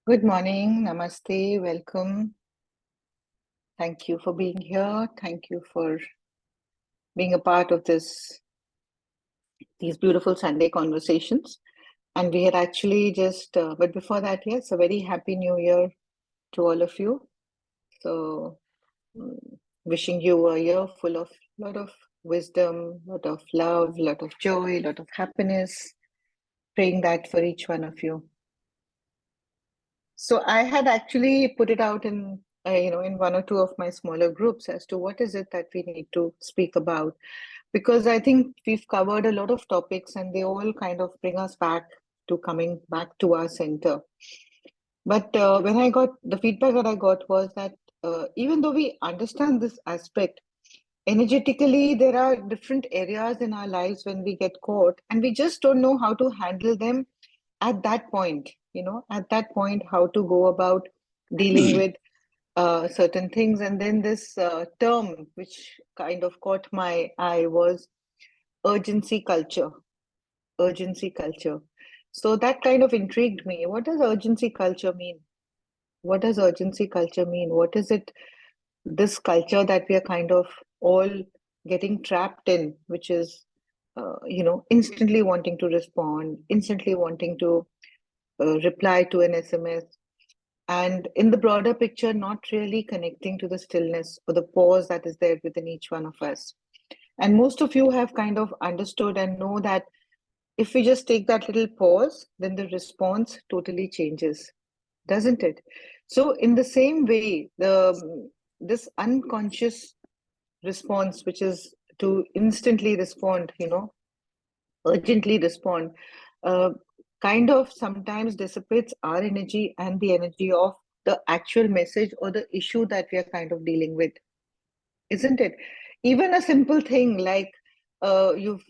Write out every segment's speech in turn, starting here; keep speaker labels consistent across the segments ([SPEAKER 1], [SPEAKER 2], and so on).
[SPEAKER 1] Good morning, namaste, welcome. Thank you for being here. Thank you for being a part of these beautiful Sunday conversations. And we had actually but before that, yes, a very happy new year to all of you. So, mm, wishing you a year full of lot of wisdom, lot of love, lot of joy, lot of happiness. Praying that for each one of you. So I had actually put it out in one or two of my smaller groups as to what is it that we need to speak about, because I think we've covered a lot of topics and they all kind of bring us back to coming back to our center. But when I got the feedback that I got was that even though we understand this aspect, energetically, there are different areas in our lives when we get caught and we just don't know how to handle them at that point, at that point, how to go about dealing with certain things. And then this term, which kind of caught my eye, was urgency culture. Urgency culture. So that kind of intrigued me. What does urgency culture mean? What does urgency culture mean? What is it, this culture that we are kind of all getting trapped in, which is, instantly wanting to respond, instantly wanting to reply to an SMS, and in the broader picture, not really connecting to the stillness or the pause that is there within each one of us. And most of you have kind of understood and know that if we just take that little pause, then the response totally changes, doesn't it? So, in the same way, the this unconscious response, which is to instantly respond, urgently respond, uh, kind of sometimes dissipates our energy and the energy of the actual message or the issue that we are kind of dealing with, isn't it? Even a simple thing like you've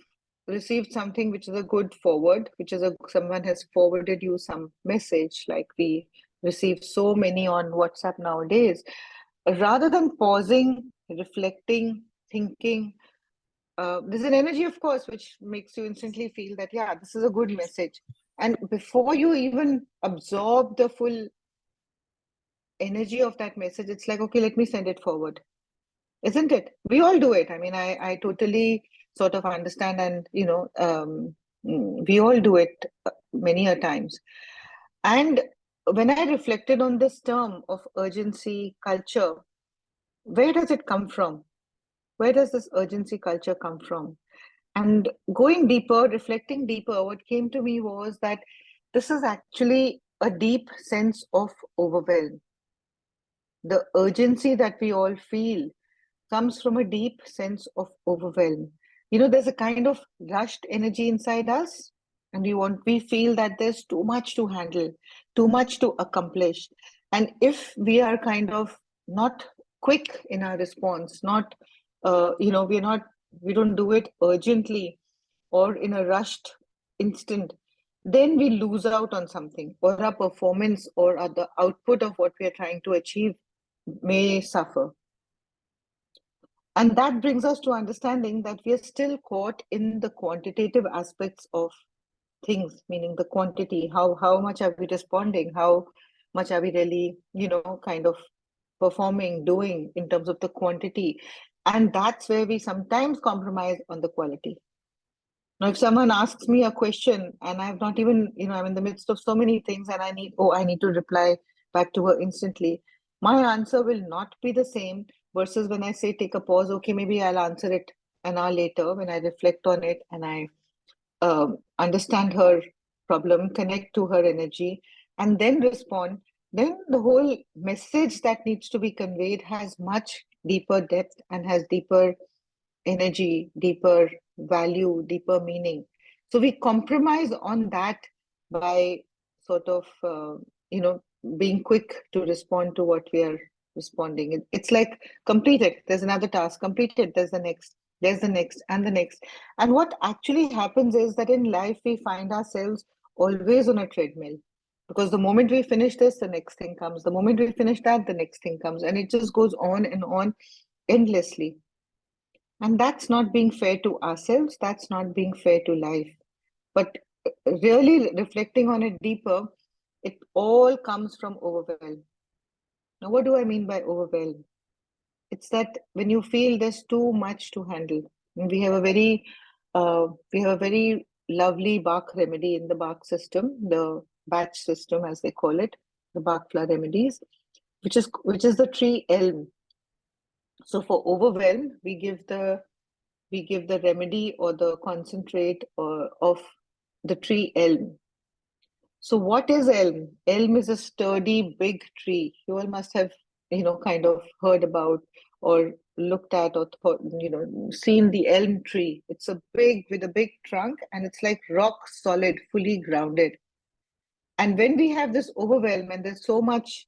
[SPEAKER 1] received something which is a good forward, which is someone has forwarded you some message, like we receive so many on WhatsApp nowadays. Rather than pausing, reflecting, thinking, there's an energy, of course, which makes you instantly feel that, yeah, this is a good message. And before you even absorb the full energy of that message, it's like, okay, let me send it forward. Isn't it? We all do it. I mean, I totally sort of understand, and we all do it many a times. And when I reflected on this term of urgency culture, where does it come from? Where does this urgency culture come from? And going deeper, reflecting deeper, what came to me was that this is actually a deep sense of overwhelm. The urgency that we all feel comes from a deep sense of overwhelm. There's a kind of rushed energy inside us, and we feel that there's too much to handle, too much to accomplish. And if we are kind of not quick in our response, not, we don't do it urgently or in a rushed instant, then we lose out on something, or our performance or the output of what we are trying to achieve may suffer. And that brings us to understanding that we are still caught in the quantitative aspects of things, meaning the quantity, how much are we responding, how much are we really, kind of performing, doing in terms of the quantity. And that's where we sometimes compromise on the quality. Now, if someone asks me a question and I've not even, I'm in the midst of so many things and I need to reply back to her instantly, my answer will not be the same versus when I say take a pause, okay, maybe I'll answer it an hour later when I reflect on it and I understand her problem, connect to her energy, and then respond. Then the whole message that needs to be conveyed has much deeper depth and has deeper energy, deeper value, deeper meaning. So we compromise on that by sort of, being quick to respond to what we are responding. It's like complete it, there's another task, complete it, there's the next, and the next. And what actually happens is that in life, we find ourselves always on a treadmill. Because the moment we finish this, the next thing comes. The moment we finish that, the next thing comes. And it just goes on and on endlessly. And that's not being fair to ourselves, that's not being fair to life. But really reflecting on it deeper, It all comes from overwhelm. Now, what do I mean by overwhelm? It's that when you feel there's too much to handle. And we have a very lovely Bach remedy in the Bach system, the batch system as they call it, the Bach flower remedies, which is the tree elm. So for overwhelm, we give the remedy or the concentrate of the tree elm. So what is elm? Elm is a sturdy, big tree. You all must have, kind of heard about or looked at or thought, seen the elm tree. It's with a big trunk, and it's like rock solid, fully grounded. And when we have this overwhelm and there's so much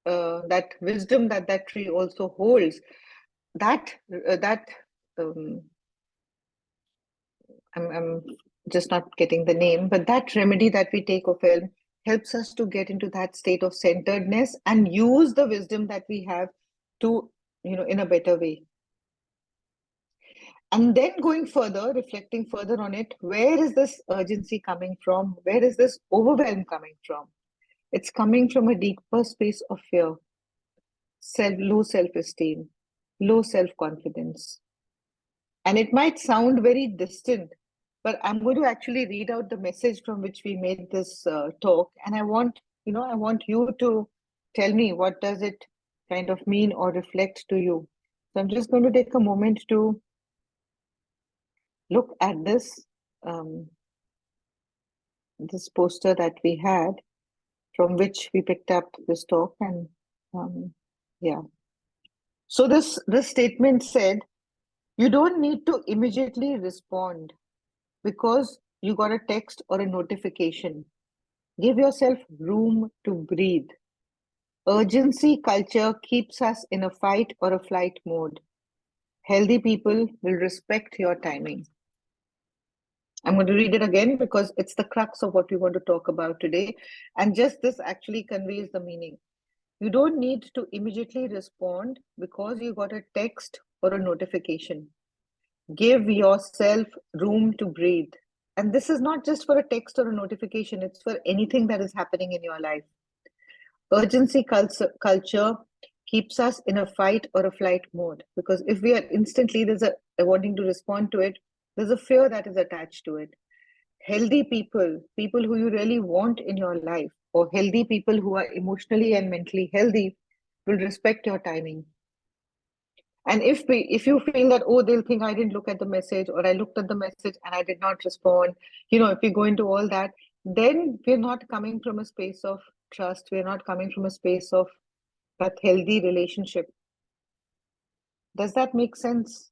[SPEAKER 1] that wisdom that tree also holds, that um, I'm just not getting the name, but that remedy that we take of elm helps us to get into that state of centeredness and use the wisdom that we have to, in a better way. And then going further, reflecting further on it, where is this urgency coming from? Where is this overwhelm coming from? It's coming from a deeper space of fear, low self-esteem, low self-confidence. And it might sound very distant, but I'm going to actually read out the message from which we made this talk. And I want you to tell me, what does it kind of mean or reflect to you? So I'm just going to take a moment to look at um, this poster that we had, from which we picked up this talk. And yeah. So this statement said, you don't need to immediately respond because you got a text or a notification. Give yourself room to breathe. Urgency culture keeps us in a fight or a flight mode. Healthy people will respect your timing. I'm going to read it again because it's the crux of what we want to talk about today. And just this actually conveys the meaning. You don't need to immediately respond because you got a text or a notification. Give yourself room to breathe. And this is not just for a text or a notification, it's for anything that is happening in your life. Urgency culture keeps us in a fight or a flight mode, because if we are instantly there's a wanting to respond to it, there's a fear that is attached to it. Healthy people who you really want in your life, or healthy people who are emotionally and mentally healthy, will respect your timing. And if you feel that, oh, they'll think I didn't look at the message, or I looked at the message and I did not respond, if we go into all that, then we're not coming from a space of trust. We're not coming from a space of that healthy relationship. Does that make sense?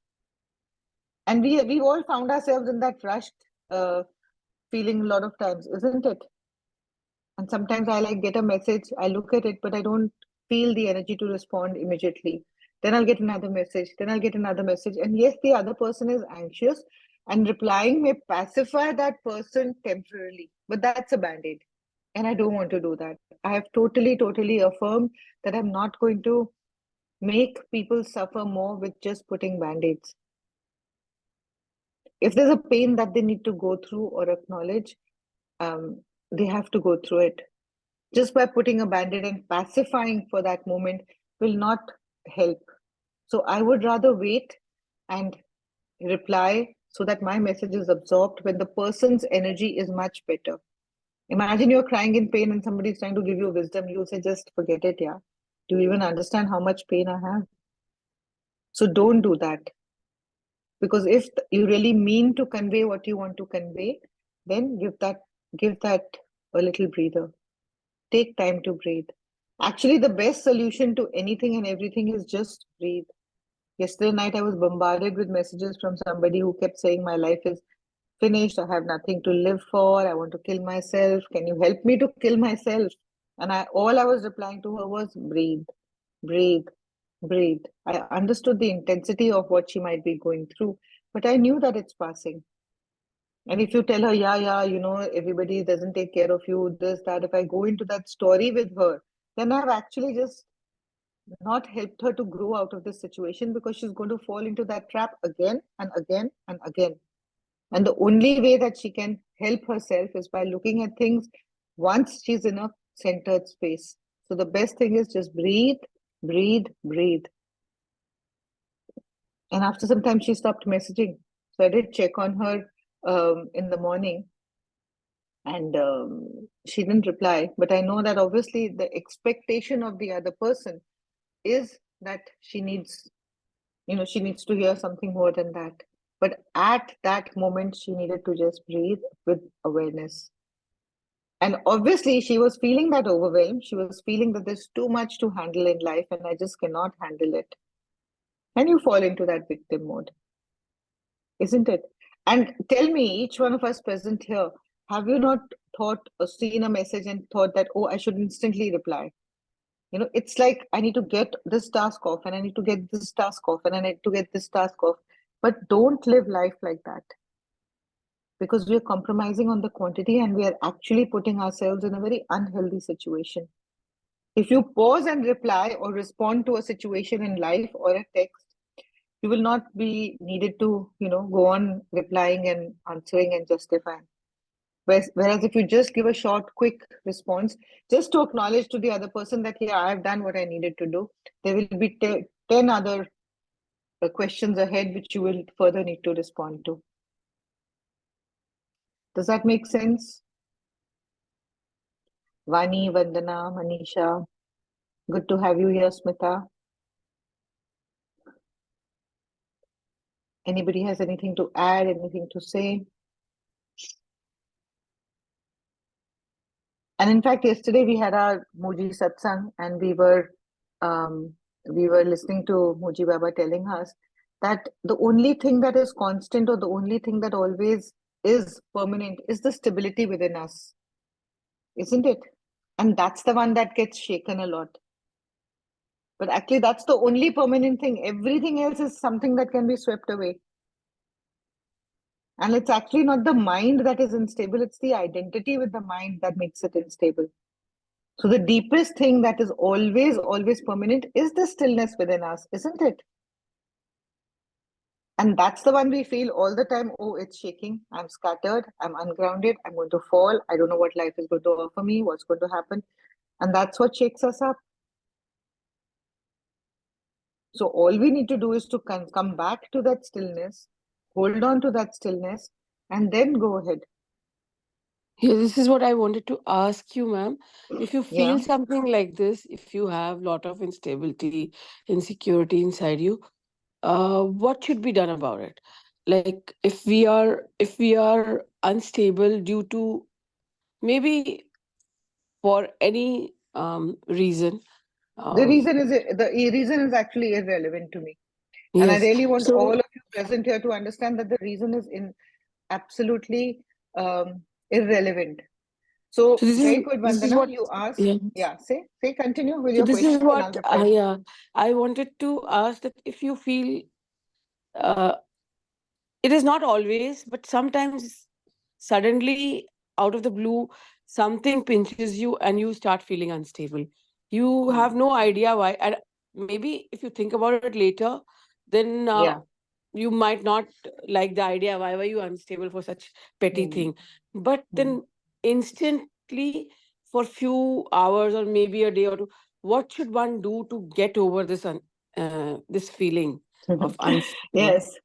[SPEAKER 1] And we all found ourselves in that rushed feeling a lot of times, isn't it? And sometimes I like get a message, I look at it, but I don't feel the energy to respond immediately. Then I'll get another message, then I'll get another message. And yes, the other person is anxious, and replying may pacify that person temporarily, but that's a band-aid. And I don't want to do that. I have totally affirmed that I'm not going to make people suffer more with just putting band-aids. If there's a pain that they need to go through or acknowledge, they have to go through it. Just by putting a band-aid and pacifying for that moment will not help. So I would rather wait and reply so that my message is absorbed when the person's energy is much better. Imagine you're crying in pain and somebody is trying to give you wisdom. You'll say, just forget it, yeah. Do you even understand how much pain I have? So don't do that. Because if you really mean to convey what you want to convey, then give that a little breather. Take time to breathe. Actually, the best solution to anything and everything is just breathe. Yesterday night, I was bombarded with messages from somebody who kept saying, my life is finished. I have nothing to live for. I want to kill myself. Can you help me to kill myself? And all I was replying to her was breathe, breathe, breathe. I understood the intensity of what she might be going through, but I knew that it's passing. And if you tell her, yeah, everybody doesn't take care of you, this, that, if I go into that story with her, then I've actually just not helped her to grow out of this situation, because she's going to fall into that trap again and again and again. And the only way that she can help herself is by looking at things once she's in a centered space. So the best thing is just breathe, breathe, breathe. And after some time, she stopped messaging. So I did check on her in the morning, and she didn't reply. But I know that obviously the expectation of the other person is that she needs to hear something more than that. But at that moment, she needed to just breathe with awareness. And obviously, she was feeling that overwhelm. She was feeling that there's too much to handle in life and I just cannot handle it. And you fall into that victim mode, isn't it? And tell me, each one of us present here, have you not thought or seen a message and thought that, oh, I should instantly reply? It's like I need to get this task off and I need to get this task off and I need to get this task off. But don't live life like that, because we are compromising on the quantity and we are actually putting ourselves in a very unhealthy situation. If you pause and reply or respond to a situation in life or a text, you will not be needed to, go on replying and answering and justifying. Whereas if you just give a short, quick response, just to acknowledge to the other person that, yeah, I've done what I needed to do, there will be 10 other questions ahead which you will further need to respond to. Does that make sense? Vani, Vandana, Manisha, good to have you here, Smita. Anybody has anything to add, anything to say? And in fact, yesterday we had our Muji satsang, and we were listening to Muji Baba telling us that the only thing that is constant or the only thing that always is permanent is the stability within us, isn't it? And that's the one that gets shaken a lot. But actually, that's the only permanent thing. Everything else is something that can be swept away. And it's actually not the mind that is unstable, it's the identity with the mind that makes it unstable. So the deepest thing that is always, always permanent is the stillness within us, isn't it? And that's the one we feel all the time. Oh, it's shaking. I'm scattered. I'm ungrounded. I'm going to fall. I don't know what life is going to offer me, what's going to happen. And that's what shakes us up. So all we need to do is to come back to that stillness, hold on to that stillness, and then go ahead.
[SPEAKER 2] Yeah, this is what I wanted to ask you, ma'am. If you feel
[SPEAKER 1] Yeah.
[SPEAKER 2] something like this, if you have lot of instability, insecurity inside you, what should be done about it? Like if we are unstable due to maybe for any reason,
[SPEAKER 1] The
[SPEAKER 2] um,
[SPEAKER 1] reason is the reason is actually irrelevant to me. And I
[SPEAKER 2] yes.
[SPEAKER 1] really want all
[SPEAKER 2] So
[SPEAKER 1] of you present here to understand that the reason is in absolutely irrelevant.
[SPEAKER 2] so
[SPEAKER 1] So
[SPEAKER 2] this is
[SPEAKER 1] very good,
[SPEAKER 2] this is
[SPEAKER 1] Vandana.
[SPEAKER 2] what
[SPEAKER 1] You asked.
[SPEAKER 2] Yeah.
[SPEAKER 1] Yeah, say continue with
[SPEAKER 2] So
[SPEAKER 1] your
[SPEAKER 2] this is
[SPEAKER 1] question, then I'll
[SPEAKER 2] what
[SPEAKER 1] reply.
[SPEAKER 2] I wanted to ask, that if you feel uh, it is not always, but sometimes suddenly out of the blue, something pinches you and you start feeling unstable. You have
[SPEAKER 1] Mm.
[SPEAKER 2] no idea why. And maybe if you think about it later, then
[SPEAKER 1] Yeah.
[SPEAKER 2] you might not like the idea. Why were you unstable for such petty
[SPEAKER 1] Mm.
[SPEAKER 2] thing? But
[SPEAKER 1] Mm.
[SPEAKER 2] then instantly, for few hours or maybe a day or two, what should one do to get over this feeling of unstable?
[SPEAKER 1] Yes.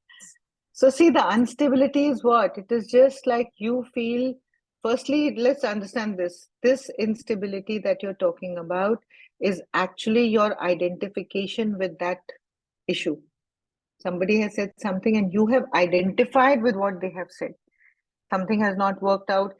[SPEAKER 1] So see, the instability is what? It is just like you feel. Firstly, let's understand this. This instability that you're talking about is actually your identification with that issue. Somebody has said something and you have identified with what they have said. Something has not worked out.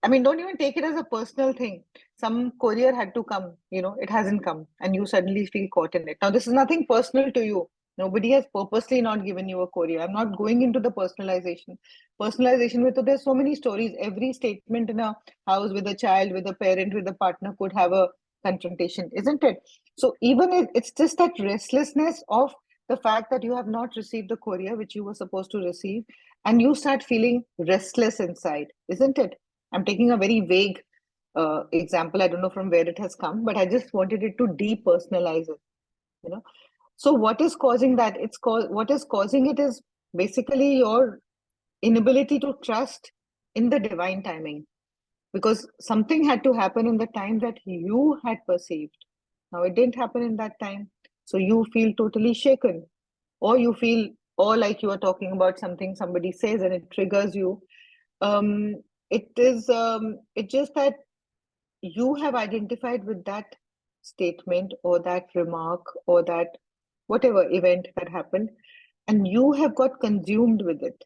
[SPEAKER 1] I mean, don't even take it as a personal thing. Some courier had to come, it hasn't come, and you suddenly feel caught in it. Now, this is nothing personal to you. Nobody has purposely not given you a courier. I'm not going into the personalization. Personalization with there's so many stories. Every statement in a house with a child, with a parent, with a partner could have a confrontation, isn't it? So even if it's just that restlessness of the fact that you have not received the courier which you were supposed to receive, and you start feeling restless inside, isn't it? I'm taking a very vague example. I don't know from where it has come, but I just wanted it to depersonalize it. You know, so what is causing that? What is causing it is basically your inability to trust in the divine timing. because something had to happen in the time that you had perceived. Now it didn't happen in that time. So you feel totally shaken, or you feel, or like you are talking about something somebody says and it triggers you. Um, it's just that you have identified with that statement or that remark or that whatever event that happened, and you have got consumed with it.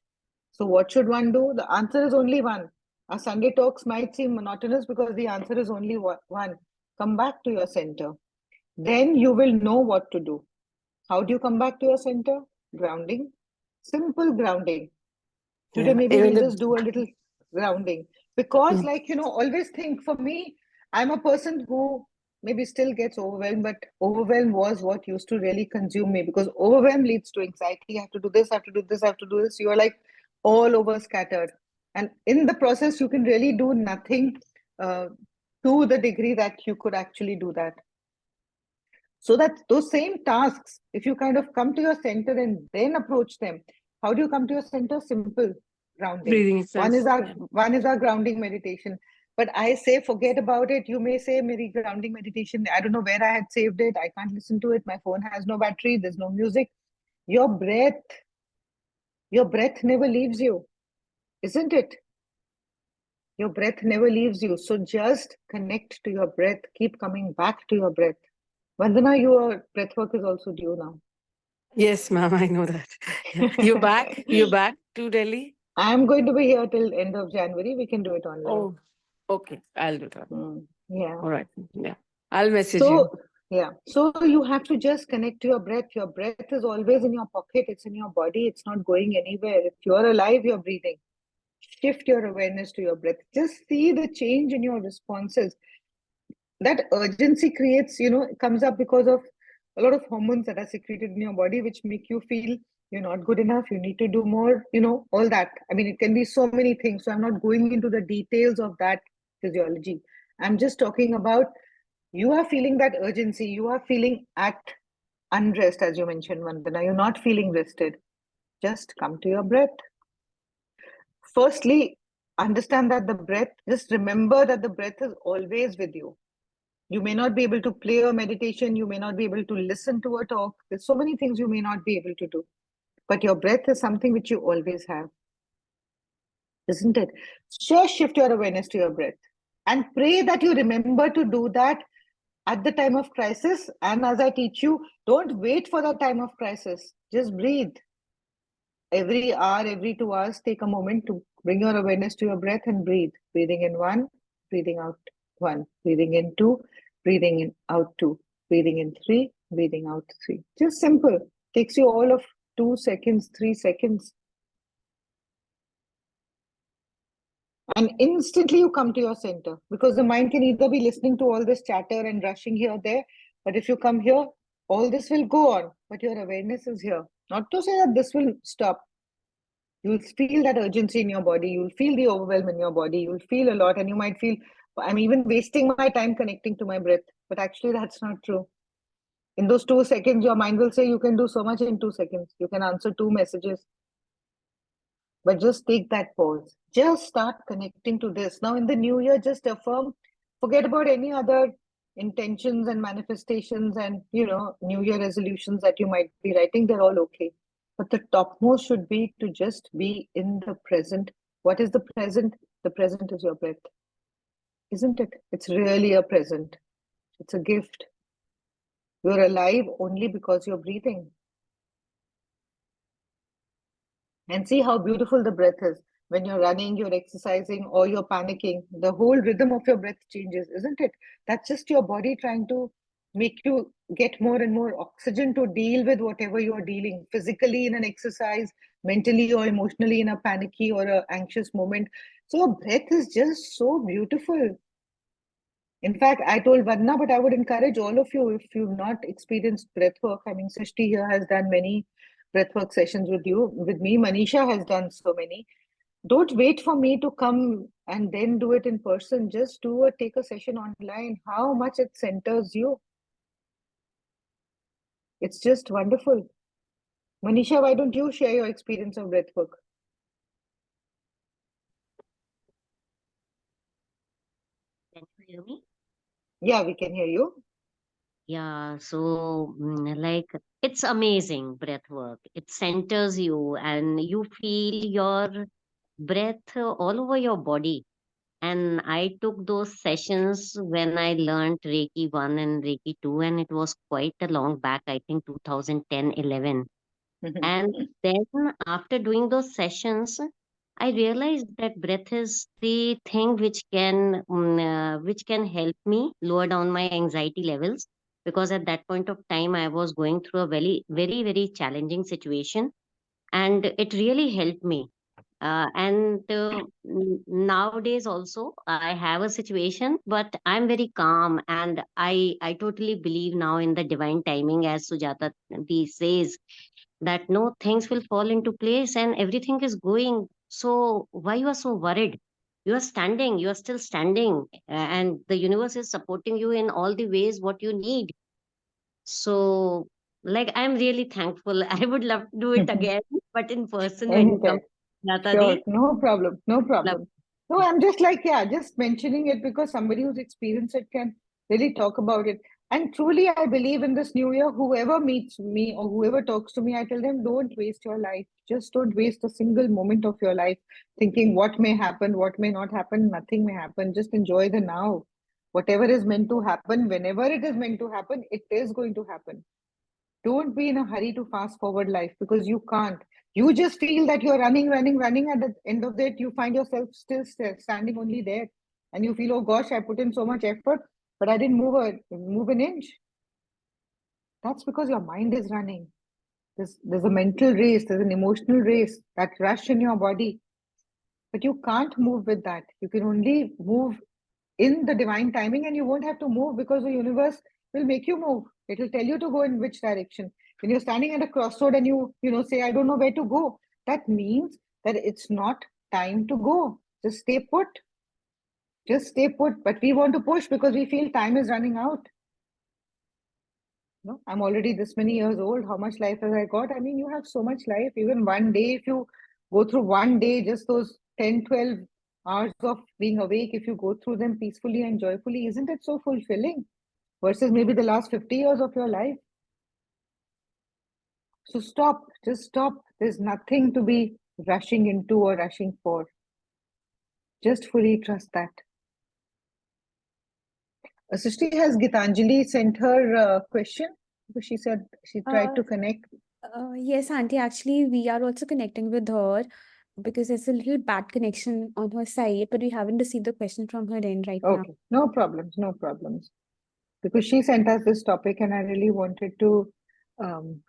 [SPEAKER 1] So, what should one do? The answer is only one. Our Sunday talks might seem monotonous because the answer is only one. Come back to your center. Then you will know what to do. How do you come back to your center? Grounding. Simple grounding. Today,
[SPEAKER 2] Yeah,
[SPEAKER 1] maybe
[SPEAKER 2] even
[SPEAKER 1] we'll
[SPEAKER 2] the
[SPEAKER 1] just do a little grounding. Because,
[SPEAKER 2] yeah.
[SPEAKER 1] like, always think for me, I'm a person who maybe still gets overwhelmed, but overwhelm was what used to really consume me because overwhelm leads to anxiety. I have to do this, I have to do this, I have to do this. You are like all over scattered. And in the process, you can really do nothing uh, to the degree that you could actually do that. So that those same tasks, if you kind of come to your center and then approach them, how do you come to your center? Simple grounding.
[SPEAKER 2] Breathing
[SPEAKER 1] one is
[SPEAKER 2] exercise.
[SPEAKER 1] our
[SPEAKER 2] Yeah.
[SPEAKER 1] one is our grounding meditation. But I say forget about it. You may say Mary grounding meditation, I don't know where I had saved it, I can't listen to it, my phone has no battery, there's no music. your breath your breath never leaves you, isn't it? Your breath never leaves you. So just connect to your breath, keep coming back to your breath. Vandana, your breath work is also due now.
[SPEAKER 2] Yes, ma'am, I know that. Yeah. You're back? You're back to Delhi?
[SPEAKER 1] I'm going to be here till end of January. We can do it online.
[SPEAKER 2] Oh, okay. I'll do that.
[SPEAKER 1] Yeah.
[SPEAKER 2] All right. Yeah. I'll message
[SPEAKER 1] So,
[SPEAKER 2] you.
[SPEAKER 1] yeah. So you have to just connect to your breath. Your breath is always in your pocket. It's in your body. It's not going anywhere. If you're alive, you're breathing. Shift your awareness to your breath. Just see the change in your responses. That urgency creates, it comes up because of a lot of hormones that are secreted in your body, which make you feel you're not good enough, you need to do more, all that. I mean, it can be so many things. So I'm not going into the details of that physiology. I'm just talking about you are feeling that urgency, you are feeling at unrest, as you mentioned, Vandana. You're not feeling rested. Just come to your breath. Firstly, understand that the breath, just remember that the breath is always with you. You may not be able to play a meditation, you may not be able to listen to a talk. There's so many things you may not be able to do. But your breath is something which you always have, isn't it? Just shift your awareness to your breath and pray that you remember to do that at the time of crisis. And as I teach you, don't wait for the time of crisis. Just breathe. Every hour, every 2 hours, take a moment to bring your awareness to your breath and breathe. Breathing in one, breathing out one, breathing in two, breathing in out two, breathing in three, breathing out three. Just simple. Takes you all of 2 seconds, 3 seconds. And instantly you come to your center because the mind can either be listening to all this chatter and rushing here or there. But if you come here, all this will go on, but your awareness is here. Not to say that this will stop. You'll feel that urgency in your body. You'll feel the overwhelm in your body. You'll feel a lot, and you might feel, I'm even wasting my time connecting to my breath. But actually, that's not true. In those 2 seconds, your mind will say you can do so much in 2 seconds. You can answer two messages. But just take that pause. Just start connecting to this. Now, in the new year, just affirm, forget about any other intentions and manifestations and, New Year resolutions that you might be writing. They're all okay. But the topmost should be to just be in the present. What is the present? The present is your breath, isn't it? It's really a present. It's a gift. You're alive only because you're breathing. And see how beautiful the breath is. When you're running, you're exercising, or you're panicking, the whole rhythm of your breath changes, isn't it? That's just your body trying to make you get more and more oxygen to deal with whatever you're dealing physically in an exercise, mentally or emotionally in a panicky or a anxious moment. So your breath is just so beautiful. In fact, I told Vanna, but I would encourage all of you, if you've not experienced breath work. I mean, Srishti here has done many breathwork sessions with you, with me. Manisha has done so many. Don't wait for me to come and then do it in person. Just take a session online. How much it centers you. It's just wonderful. Manisha, why don't you share your experience of breathwork?
[SPEAKER 3] hear me?
[SPEAKER 1] Yeah, we can hear you.
[SPEAKER 3] Yeah, so like it's amazing breath work. It centers you and you feel your breath all over your body. And I took those sessions when I learned Reiki 1 and Reiki 2, and it was quite a long back, I think 2010, 11. And then after doing those sessions, I realized that breath is the thing which can help me lower down my anxiety levels, because at that point of time I was going through a very challenging situation, and it really helped me. Nowadays also I have a situation, but I'm very calm, and I totally believe now in the divine timing, as Sujata B says, that no, things will fall into place and everything is going. So why you are so worried? You are standing, you are still standing, and the universe is supporting you in all the ways what you need. So, like, I'm really thankful. I would love to do it again, but in person when you come,
[SPEAKER 1] Anytime.
[SPEAKER 3] Lata
[SPEAKER 1] Sure,
[SPEAKER 3] di,
[SPEAKER 1] no problem, no
[SPEAKER 3] love.
[SPEAKER 1] problem. No, I'm just like, yeah, just mentioning it because somebody who's experienced it can really talk about it. And truly, I believe in this new year, whoever meets me or whoever talks to me, I tell them, don't waste your life. Just don't waste a single moment of your life thinking what may happen, what may not happen, nothing may happen. Just enjoy the now. Whatever is meant to happen, whenever it is meant to happen, it is going to happen. Don't be in a hurry to fast forward life because you can't. You just feel that you're running. At the end of it, you find yourself still standing only there. And you feel, oh gosh, I put in so much effort, but I didn't move an inch. That's because your mind is running. There's a mental race, there's an emotional race, that rush in your body. But you can't move with that. You can only move in the divine timing, and you won't have to move because the universe will make you move. It will tell you to go in which direction. When you're standing at a crossroad and you say, I don't know where to go, that means that it's not time to go. Just stay put. Just stay put. But we want to push because we feel time is running out. No, I'm already this many years old. How much life have I got? I mean, you have so much life. Even one day, if you go through one day, just those 10, 12 hours of being awake, if you go through them peacefully and joyfully, isn't it so fulfilling? Versus maybe the last 50 years of your life. So stop, just stop. There's nothing to be rushing into or rushing for. Just fully trust that. Srishti, has Gitanjali sent her question? Because she said she tried
[SPEAKER 4] Uh,
[SPEAKER 1] to connect.
[SPEAKER 4] yes, Auntie. Actually, we are also connecting with her because there's a little bad connection on her side, but we haven't received the question from her end right now.
[SPEAKER 1] Okay, no problems, no problems. Because she sent us this topic, and I really wanted to um,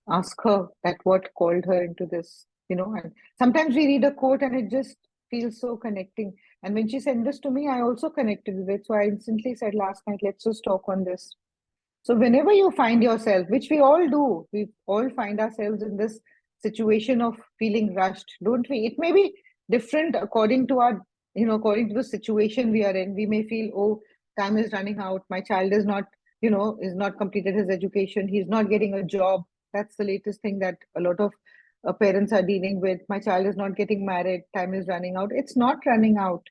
[SPEAKER 1] ask her that what called her into this. And sometimes we read a quote and it just feels so connecting. And when she sent this to me, I also connected with it. So I instantly said last night, let's just talk on this. So whenever you find yourself, which we all do, we all find ourselves in this situation of feeling rushed, don't we? It may be different according to according to the situation we are in. We may feel, oh, time is running out. My child is not completed his education. He's not getting a job. That's the latest thing that a lot of parents are dealing with. My child is not getting married. Time is running out. It's not running out.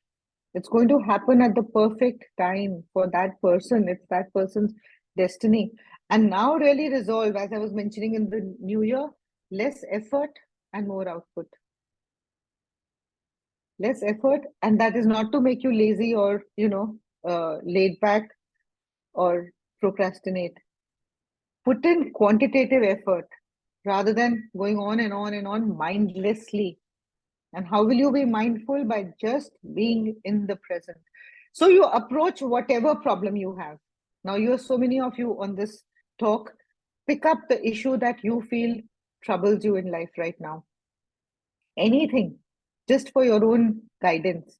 [SPEAKER 1] It's going to happen at the perfect time for that person. It's that person's destiny. And now, really resolve, as I was mentioning in the new year, less effort and more output. Less effort, and that is not to make you lazy or, laid back or procrastinate. Put in quantitative effort rather than going on and on and on mindlessly. And how will you be mindful? By just being in the present. So you approach whatever problem you have. Now, you are so many of you on this talk. Pick up the issue that you feel troubles you in life right now. Anything, just for your own guidance.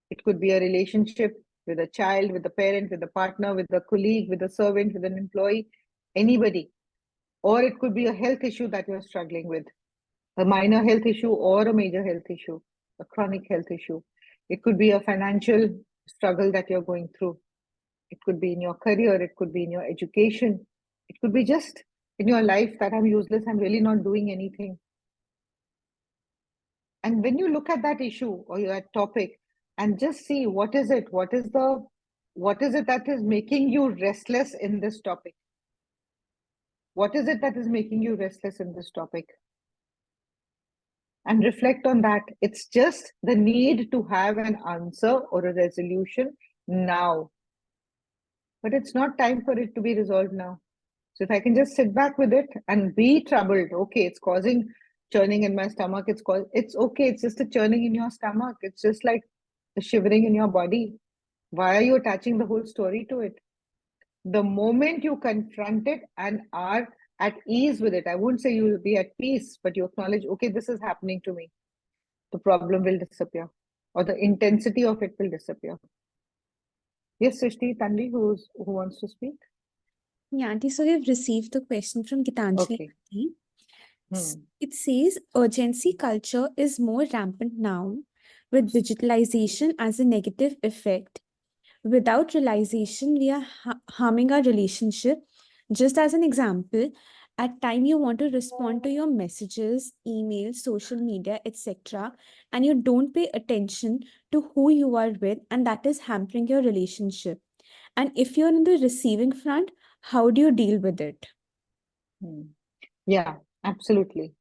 [SPEAKER 1] It could be a relationship with a child, with a parent, with a partner, with a colleague, with a servant, with an employee, anybody. Or it could be a health issue that you're struggling with, a minor health issue or a major health issue, a chronic health issue. It could be a financial struggle that you're going through. It could be in your career. It could be in your education. It could be just in your life that I'm useless. I'm really not doing anything. And when you look at that issue or that topic and just see what is it, what is the what is it that is making you restless in this topic? What is it that is making you restless in this topic? And reflect on that. It's just the need to have an answer or a resolution now. But it's not time for it to be resolved now. So if I can just sit back with it and be troubled, okay, it's causing churning in my stomach. It's okay. It's just a churning in your stomach. It's just like a shivering in your body. Why are you attaching the whole story to it? The moment you confront it and are at ease with it, I wouldn't say you will be at peace, but you acknowledge, okay, this is happening to me. The problem will disappear, or the intensity of it will disappear. Yes, Srishti, Tanvi, who wants to speak?
[SPEAKER 4] Yeah, Auntie, so we've received the question from Gitanjali.
[SPEAKER 1] Okay.
[SPEAKER 4] It says urgency culture is more rampant now with digitalization as a negative effect. Without realization, we are harming our relationship. Just as an example, at time you want to respond to your messages, emails, social media, etc., and you don't pay attention to who you are with, and that is hampering your relationship. And if you're in the receiving front, how do you deal with it?
[SPEAKER 1] Yeah, absolutely.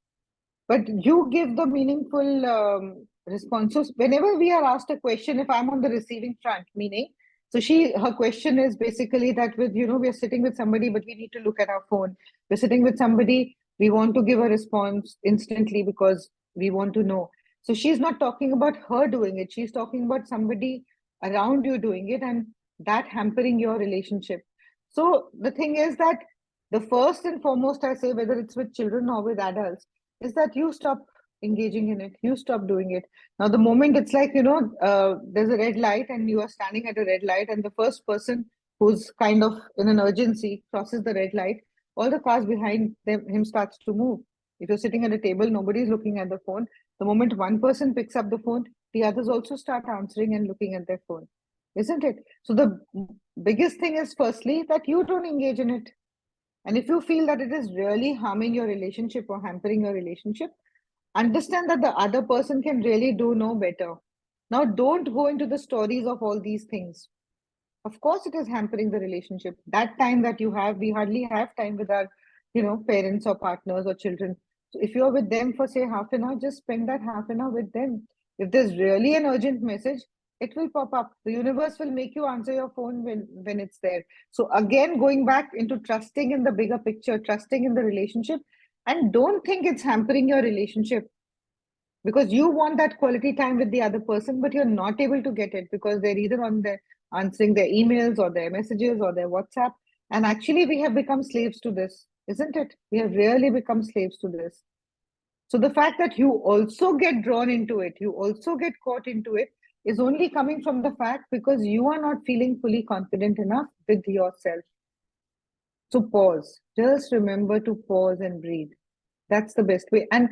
[SPEAKER 1] But you give the meaningful responses. Whenever we are asked a question, if I'm on the receiving front, meaning, so her question is basically that we're sitting with somebody, but we need to look at our phone. We're sitting with somebody, we want to give a response instantly because we want to know. So she's not talking about her doing it. She's talking about somebody around you doing it and that hampering your relationship. So the thing is that the first and foremost, I say, whether it's with children or with adults, is that you stop engaging in it, you stop doing it. Now the moment it's like there's a red light and you are standing at a red light and the first person who's kind of in an urgency crosses the red light, all the cars behind him starts to move. If you're sitting at a table, nobody's looking at the phone. The moment one person picks up the phone, the others also start answering and looking at their phone, isn't it? So the biggest thing is firstly that you don't engage in it. And if you feel that it is really harming your relationship or hampering your relationship, understand that the other person can really do no better. Now, don't go into the stories of all these things. Of course, it is hampering the relationship. That time that you have, we hardly have time with our, parents or partners or children. So if you're with them for say half an hour, just spend that half an hour with them. If there's really an urgent message, it will pop up. The universe will make you answer your phone when it's there. So again, going back into trusting in the bigger picture, trusting in the relationship, and don't think it's hampering your relationship because you want that quality time with the other person, but you're not able to get it because they're either on their answering their emails or their messages or their WhatsApp. And actually, we have become slaves to this, isn't it? We have really become slaves to this. So the fact that you also get drawn into it, you also get caught into it, is only coming from the fact because you are not feeling fully confident enough with yourself. So pause. Just remember to pause and breathe. That's the best way. And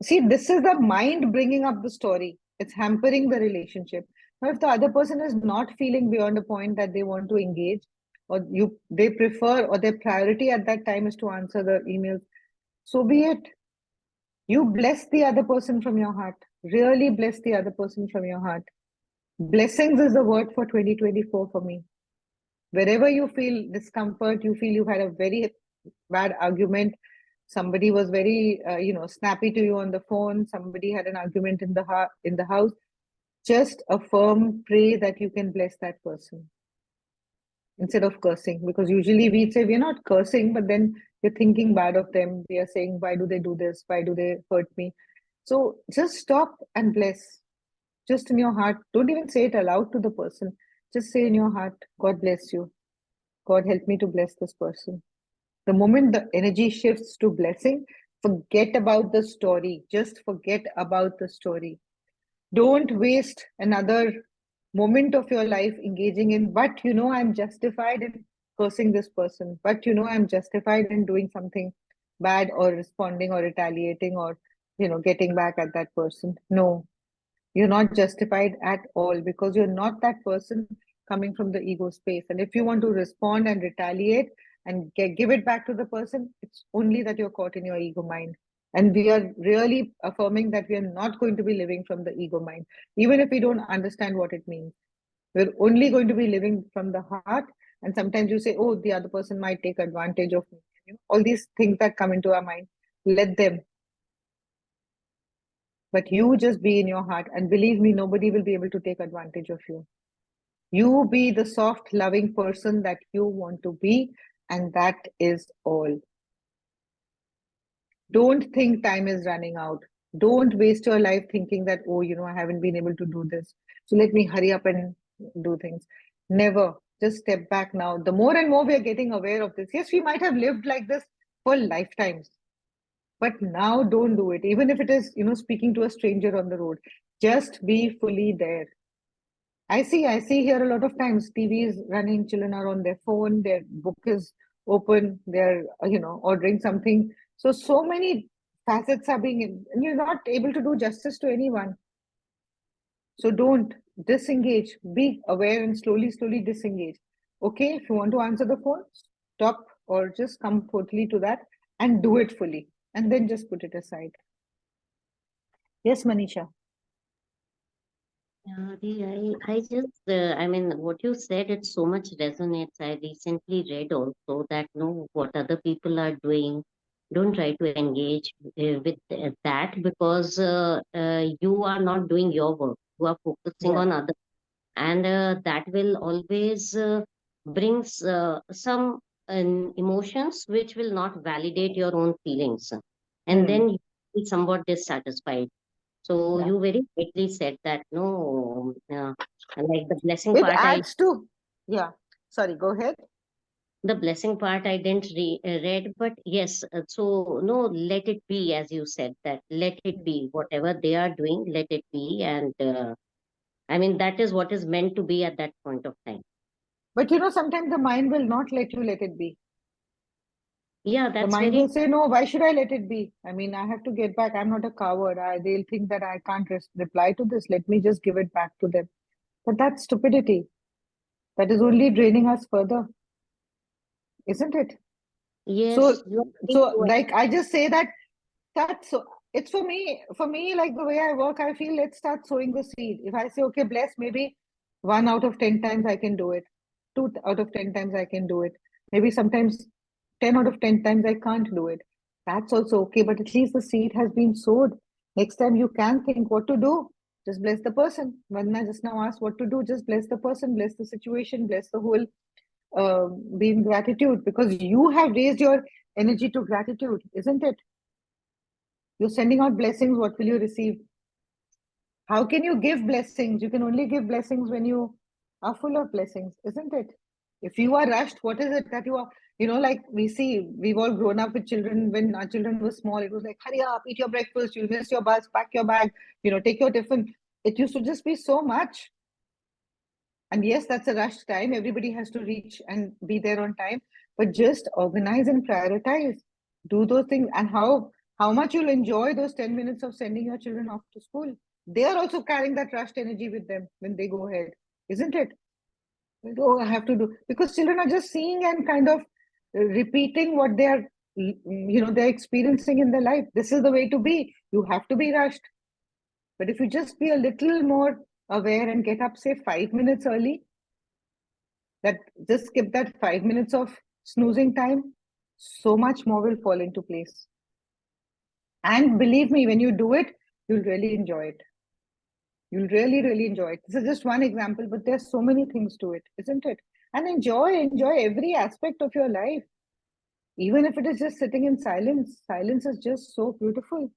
[SPEAKER 1] see, this is the mind bringing up the story. It's hampering the relationship. Now, if the other person is not feeling beyond a point that they want to engage, or they prefer, or their priority at that time is to answer the emails, so be it. You bless the other person from your heart. Really bless the other person from your heart. Blessings is the word for 2024 for me. Wherever you feel discomfort, you feel you had a very bad argument, somebody was very snappy to you on the phone, somebody had an argument in the house, just affirm, pray that you can bless that person instead of cursing, because usually we say we're not cursing, but then we're thinking bad of them. We are saying, why do they do this, why do they hurt me? So just stop and bless, just in your heart. Don't even say it aloud to the person, just say in your heart, God bless you, God help me to bless this person. The moment the energy shifts to blessing, forget about the story. Just forget about the story. Don't waste another moment of your life engaging in, but I'm justified in cursing this person, but I'm justified in doing something bad or responding or retaliating or, getting back at that person. No, you're not justified at all because you're not that person coming from the ego space. And if you want to respond and retaliate and give it back to the person, it's only that you're caught in your ego mind. And we are really affirming that we are not going to be living from the ego mind, even if we don't understand what it means. We're only going to be living from the heart. And sometimes you say, oh, the other person might take advantage of me. All these things that come into our mind, let them. But you just be in your heart. And believe me, nobody will be able to take advantage of you. You be the soft, loving person that you want to be. And that is all. Don't think time is running out. Don't waste your life thinking that, oh, I haven't been able to do this. So let me hurry up and do things. Never. Just step back now. The more and more we are getting aware of this. Yes, we might have lived like this for lifetimes. But now don't do it. Even if it is, speaking to a stranger on the road. Just be fully there. I see here a lot of times TV is running, children are on their phone, their book is open, they're, ordering something. So many facets are being, and you're not able to do justice to anyone. So don't disengage, be aware and slowly disengage. Okay, if you want to answer the phone, stop or just come totally to that and do it fully and then just put it aside. Yes, Manisha.
[SPEAKER 3] I just, I mean, what you said, it so much resonates. I recently read also that no, what other people are doing, don't try to engage with that, because you are not doing your work. You are focusing
[SPEAKER 1] Yeah.
[SPEAKER 3] on others, and that will always brings some emotions which will not validate your own feelings, and
[SPEAKER 1] Hmm.
[SPEAKER 3] then you will be somewhat dissatisfied. So
[SPEAKER 1] Yeah.
[SPEAKER 3] you very rightly said that no, like the blessing
[SPEAKER 1] It
[SPEAKER 3] part,
[SPEAKER 1] adds to, yeah. Sorry, go ahead.
[SPEAKER 3] the blessing part I didn't read, but yes. So no, let it be, as you said, that let it be whatever they are doing, let it be, and I mean that is what is meant to be at that point of time.
[SPEAKER 1] But sometimes the mind will not let you let it be.
[SPEAKER 3] Yeah,
[SPEAKER 1] The
[SPEAKER 3] that's
[SPEAKER 1] mind
[SPEAKER 3] very
[SPEAKER 1] will say, no, why should I let it be? I mean, I have to get back. I'm not a coward. They'll think that I can't reply to this. Let me just give it back to them. But that's stupidity. That is only draining us further, isn't it? So,
[SPEAKER 3] yes. You are very
[SPEAKER 1] so
[SPEAKER 3] true.
[SPEAKER 1] like I just say that that's so it's for me, like the way I work, I feel let's start sowing the seed. If I say, okay, bless, maybe 1 out of 10 times I can do it, 2 out of 10 times I can do it, maybe sometimes 10 out of 10 times I can't do it. That's also okay, but at least the seed has been sowed. Next time you can think what to do. Just bless the person. When I just now asked what to do, just bless the person, bless the situation, bless the whole, be in gratitude, because you have raised your energy to gratitude, isn't it? You're sending out blessings. What will you receive? How can you give blessings? You can only give blessings when you are full of blessings, isn't it? If you are rushed, what is it that you are? Like we see, we've all grown up with children. When our children were small, it was like, hurry up, eat your breakfast, you'll miss your bus, pack your bag, take your tiffin. It used to just be so much. And yes, that's a rushed time. Everybody has to reach and be there on time, but just organize and prioritize. Do those things, and how much you'll enjoy those 10 minutes of sending your children off to school. They are also carrying that rushed energy with them when they go ahead, isn't it? Like, oh, I have to do, because children are just seeing and kind of repeating what they are, they're experiencing in their life. This is the way to be. You have to be rushed. But if you just be a little more aware and get up, say 5 minutes early, that just skip that 5 minutes of snoozing time, so much more will fall into place. And believe me, when you do it, you'll really enjoy it. You'll really enjoy it. This is just one example, but there's so many things to it, isn't it? And enjoy every aspect of your life. Even if it is just sitting in silence, silence is just so beautiful.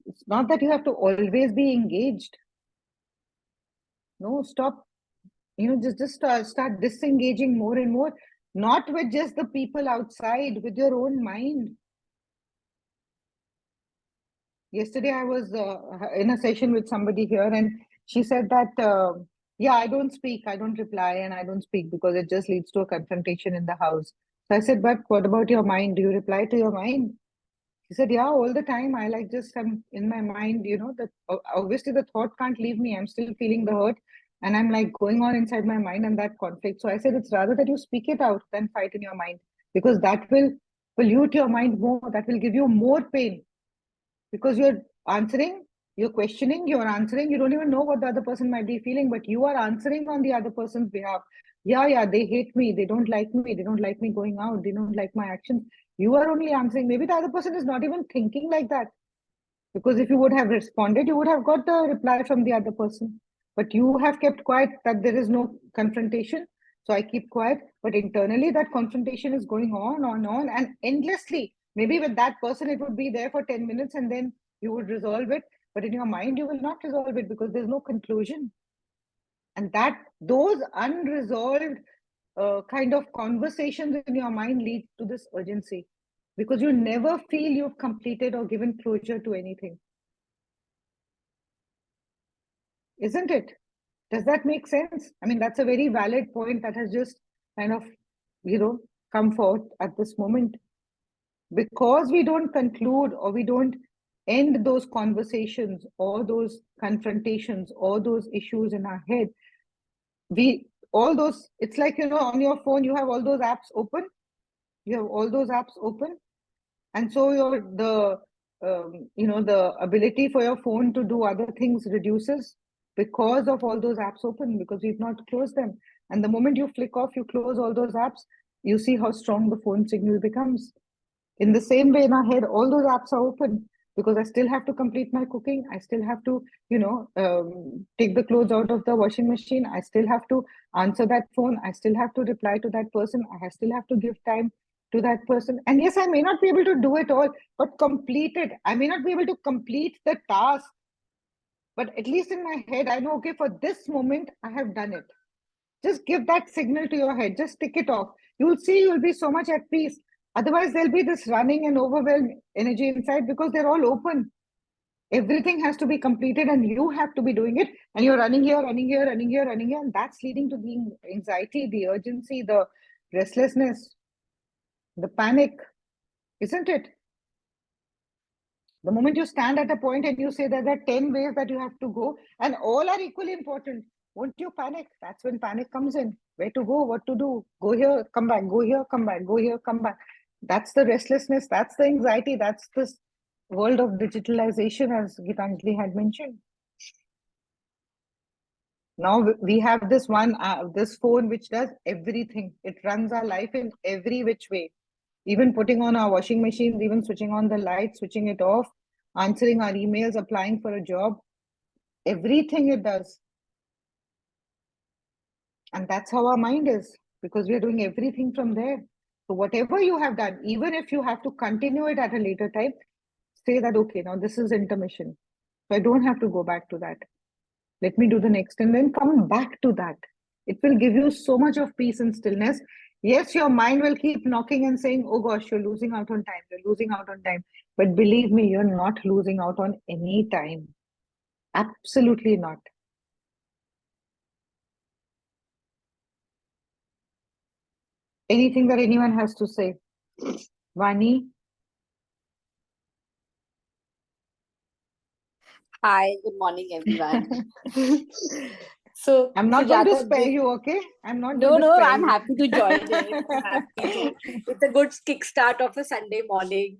[SPEAKER 1] It's not that you have to always be engaged. No, stop. Just start disengaging more and more, not with just the people outside, with your own mind. Yesterday I was in a session with somebody here, and she said that, yeah, I don't speak, I don't reply, and I don't speak because it just leads to a confrontation in the house. So I said, but what about your mind? Do you reply to your mind? She said, yeah, all the time. I like just, I'm in my mind, that obviously the thought can't leave me. I'm still feeling the hurt, and I'm like going on inside my mind and that conflict. So I said, it's rather that you speak it out than fight in your mind, because that will pollute your mind more. That will give you more pain, because you're answering You're questioning, you're answering, you don't even know what the other person might be feeling, but you are answering on the other person's behalf. Yeah, they hate me, they don't like me, they don't like me going out, they don't like my actions. You are only answering. Maybe the other person is not even thinking like that. Because if you would have responded, you would have got the reply from the other person. But you have kept quiet that there is no confrontation. So I keep quiet. But internally, that confrontation is going on, and endlessly. Maybe with that person, it would be there for 10 minutes and then you would resolve it. But in your mind, you will not resolve it because there's no conclusion. And those unresolved kind of conversations in your mind lead to this urgency because you never feel you've completed or given closure to anything. Isn't it? Does that make sense? I mean, that's a very valid point that has just kind of, come forth at this moment. Because we don't conclude or we don't end those conversations or those confrontations or those issues in our head, it's like, on your phone, you have all those apps open. You have all those apps open. And so the ability for your phone to do other things reduces because of all those apps open, because we've not closed them. And the moment you flick off, you close all those apps, you see how strong the phone signal becomes. In the same way, in our head, all those apps are open because I still have to complete my cooking. I still have to, take the clothes out of the washing machine. I still have to answer that phone. I still have to reply to that person. I still have to give time to that person. And yes, I may not be able to do it all, but complete it. I may not be able to complete the task, but at least in my head, I know, okay, for this moment, I have done it. Just give that signal to your head. Just tick it off. You'll see you'll be so much at peace. Otherwise, there'll be this running and overwhelmed energy inside because they're all open. Everything has to be completed and you have to be doing it. And you're running here, running here, running here, running here. And that's leading to the anxiety, the urgency, the restlessness, the panic, isn't it? The moment you stand at a point and you say that there are 10 ways that you have to go and all are equally important, won't you panic? That's when panic comes in. Where to go, what to do, go here, come back, go here, come back, go here, come back. That's the restlessness, that's the anxiety, that's this world of digitalization, as Gitanjali had mentioned. Now we have this this phone which does everything. It runs our life in every which way. Even putting on our washing machines, even switching on the light, switching it off, answering our emails, applying for a job, everything it does. And that's how our mind is, because we are doing everything from there. So whatever you have done, even if you have to continue it at a later time, say that, okay, now this is intermission. So I don't have to go back to that. Let me do the next and then come back to that. It will give you so much of peace and stillness. Yes, your mind will keep knocking and saying, oh gosh, you're losing out on time. You're losing out on time. But believe me, you're not losing out on any time. Absolutely not. Anything that anyone has to say? Vani?
[SPEAKER 5] Hi, good morning, everyone. So,
[SPEAKER 1] I'm not going to
[SPEAKER 5] Sujata,
[SPEAKER 1] spare you, okay? I'm not
[SPEAKER 5] no,
[SPEAKER 1] going to spare
[SPEAKER 5] I'm
[SPEAKER 1] you.
[SPEAKER 5] happy to join in. I'm happy to. It's a good kickstart of a Sunday morning.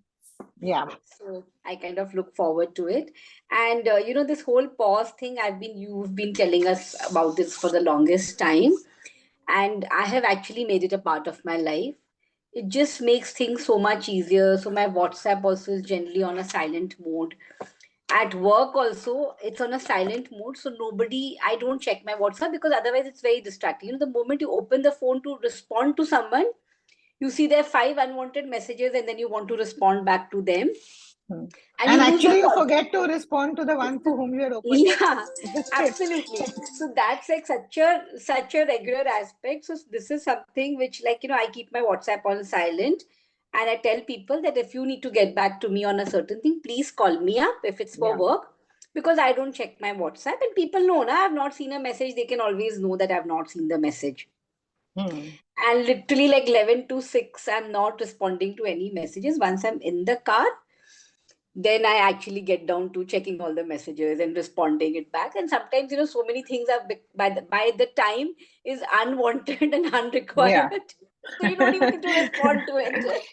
[SPEAKER 1] Yeah.
[SPEAKER 5] So I kind of look forward to it. And this whole pause thing, you've been telling us about this for the longest time, and I have actually made it a part of my life. It just makes things so much easier. So my WhatsApp also is generally on a silent mode. At work also, it's on a silent mode, so I don't check my WhatsApp because otherwise it's very distracting. The moment you open the phone to respond to someone, you see there are 5 unwanted messages and then you want to respond back to them.
[SPEAKER 1] And
[SPEAKER 5] you lose
[SPEAKER 1] actually, you
[SPEAKER 5] the
[SPEAKER 1] forget to respond to the one for whom you had opened.
[SPEAKER 5] yeah, absolutely. So that's like such a regular aspect. So this is something which, I keep my WhatsApp on silent, and I tell people that if you need to get back to me on a certain thing, please call me up if it's for work, because I don't check my WhatsApp, and people know I have not seen a message. They can always know that I have not seen the message. And literally like 11 to 6, I'm not responding to any messages. Once I'm in the car, then I actually get down to checking all the messages and responding it back. And sometimes, so many things are by the time is unwanted and unrequired. Yeah. So you don't even need to respond to it.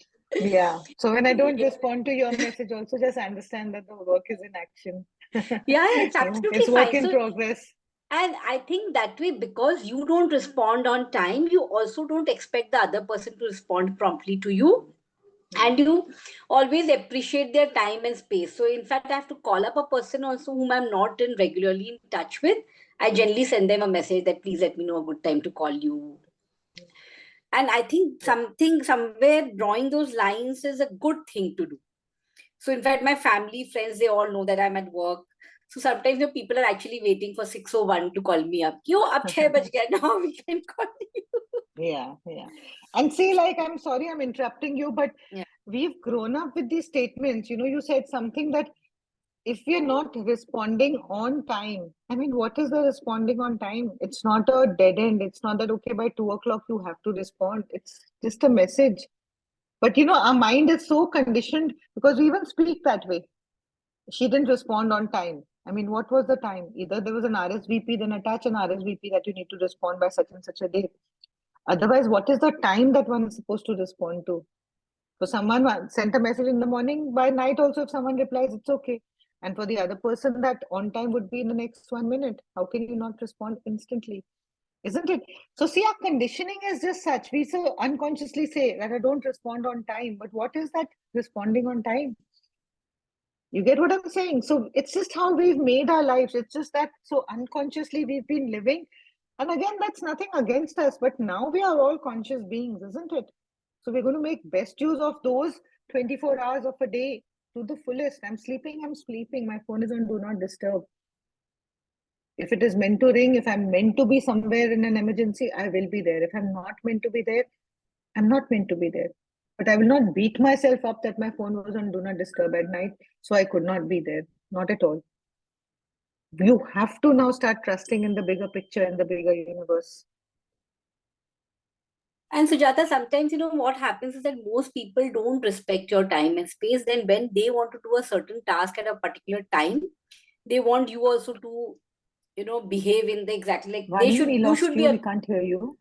[SPEAKER 1] Yeah. So when I don't respond to your message, also just understand that the work is in action.
[SPEAKER 5] Yeah, it's
[SPEAKER 1] Yeah,
[SPEAKER 5] absolutely
[SPEAKER 1] it's work
[SPEAKER 5] fine.
[SPEAKER 1] in
[SPEAKER 5] So,
[SPEAKER 1] progress.
[SPEAKER 5] and I think that way, because you don't respond on time, you also don't expect the other person to respond promptly to you. And you always appreciate their time and space. So, in fact, I have to call up a person also whom I'm not in regularly in touch with. I generally send them a message that please let me know a good time to call you. And I think
[SPEAKER 1] Yeah.
[SPEAKER 5] something somewhere drawing those lines is a good thing to do. So, in fact, my family, friends, they all know that I'm at work. So sometimes people are actually waiting for 6:01 to call me up. Yo, ab 6 baj gaya, now we can call you.
[SPEAKER 1] Yeah, yeah. And see, like, I'm sorry I'm interrupting you, but
[SPEAKER 5] Yeah.
[SPEAKER 1] we've grown up with these statements. You know, you said something that if we're not responding on time, I mean, what is the responding on time? It's not a dead end. It's not that, okay, by 2 o'clock you have to respond. It's just a message. But, you know, our mind is so conditioned because we even speak that way. She didn't respond on time. I mean, what was the time? Either there was an RSVP, then attach an RSVP that you need to respond by such and such a date. Otherwise, what is the time that one is supposed to respond to? So someone sent a message in the morning, by night also if someone replies, it's okay. And for the other person, that on time would be in the next 1 minute. How can you not respond instantly? Isn't it? So see, our conditioning is just such. We so unconsciously say that I don't respond on time. But what is that responding on time? You get what I'm saying? So it's just how we've made our lives. It's just that so unconsciously we've been living. And again, that's nothing against us, but now we are all conscious beings, isn't it? So we're going to make best use of those 24 hours of a day to the fullest. I'm sleeping, I'm sleeping. My phone is on do not disturb. If it is meant to ring, if I'm meant to be somewhere in an emergency, I will be there. If I'm not meant to be there, I'm not meant to be there. But I will not beat myself up that my phone was on do not disturb at night, so I could not be there. Not at all. You have to now start trusting in the bigger picture, in the bigger universe.
[SPEAKER 5] And Sujata, sometimes what happens is that most people don't respect your time and space. Then when they want to do a certain task at a particular time, they want you also to behave in the exactly like they
[SPEAKER 1] Vani,
[SPEAKER 5] should.
[SPEAKER 1] we
[SPEAKER 5] You
[SPEAKER 1] lost
[SPEAKER 5] should be
[SPEAKER 1] you. We
[SPEAKER 5] a.
[SPEAKER 1] can't hear you.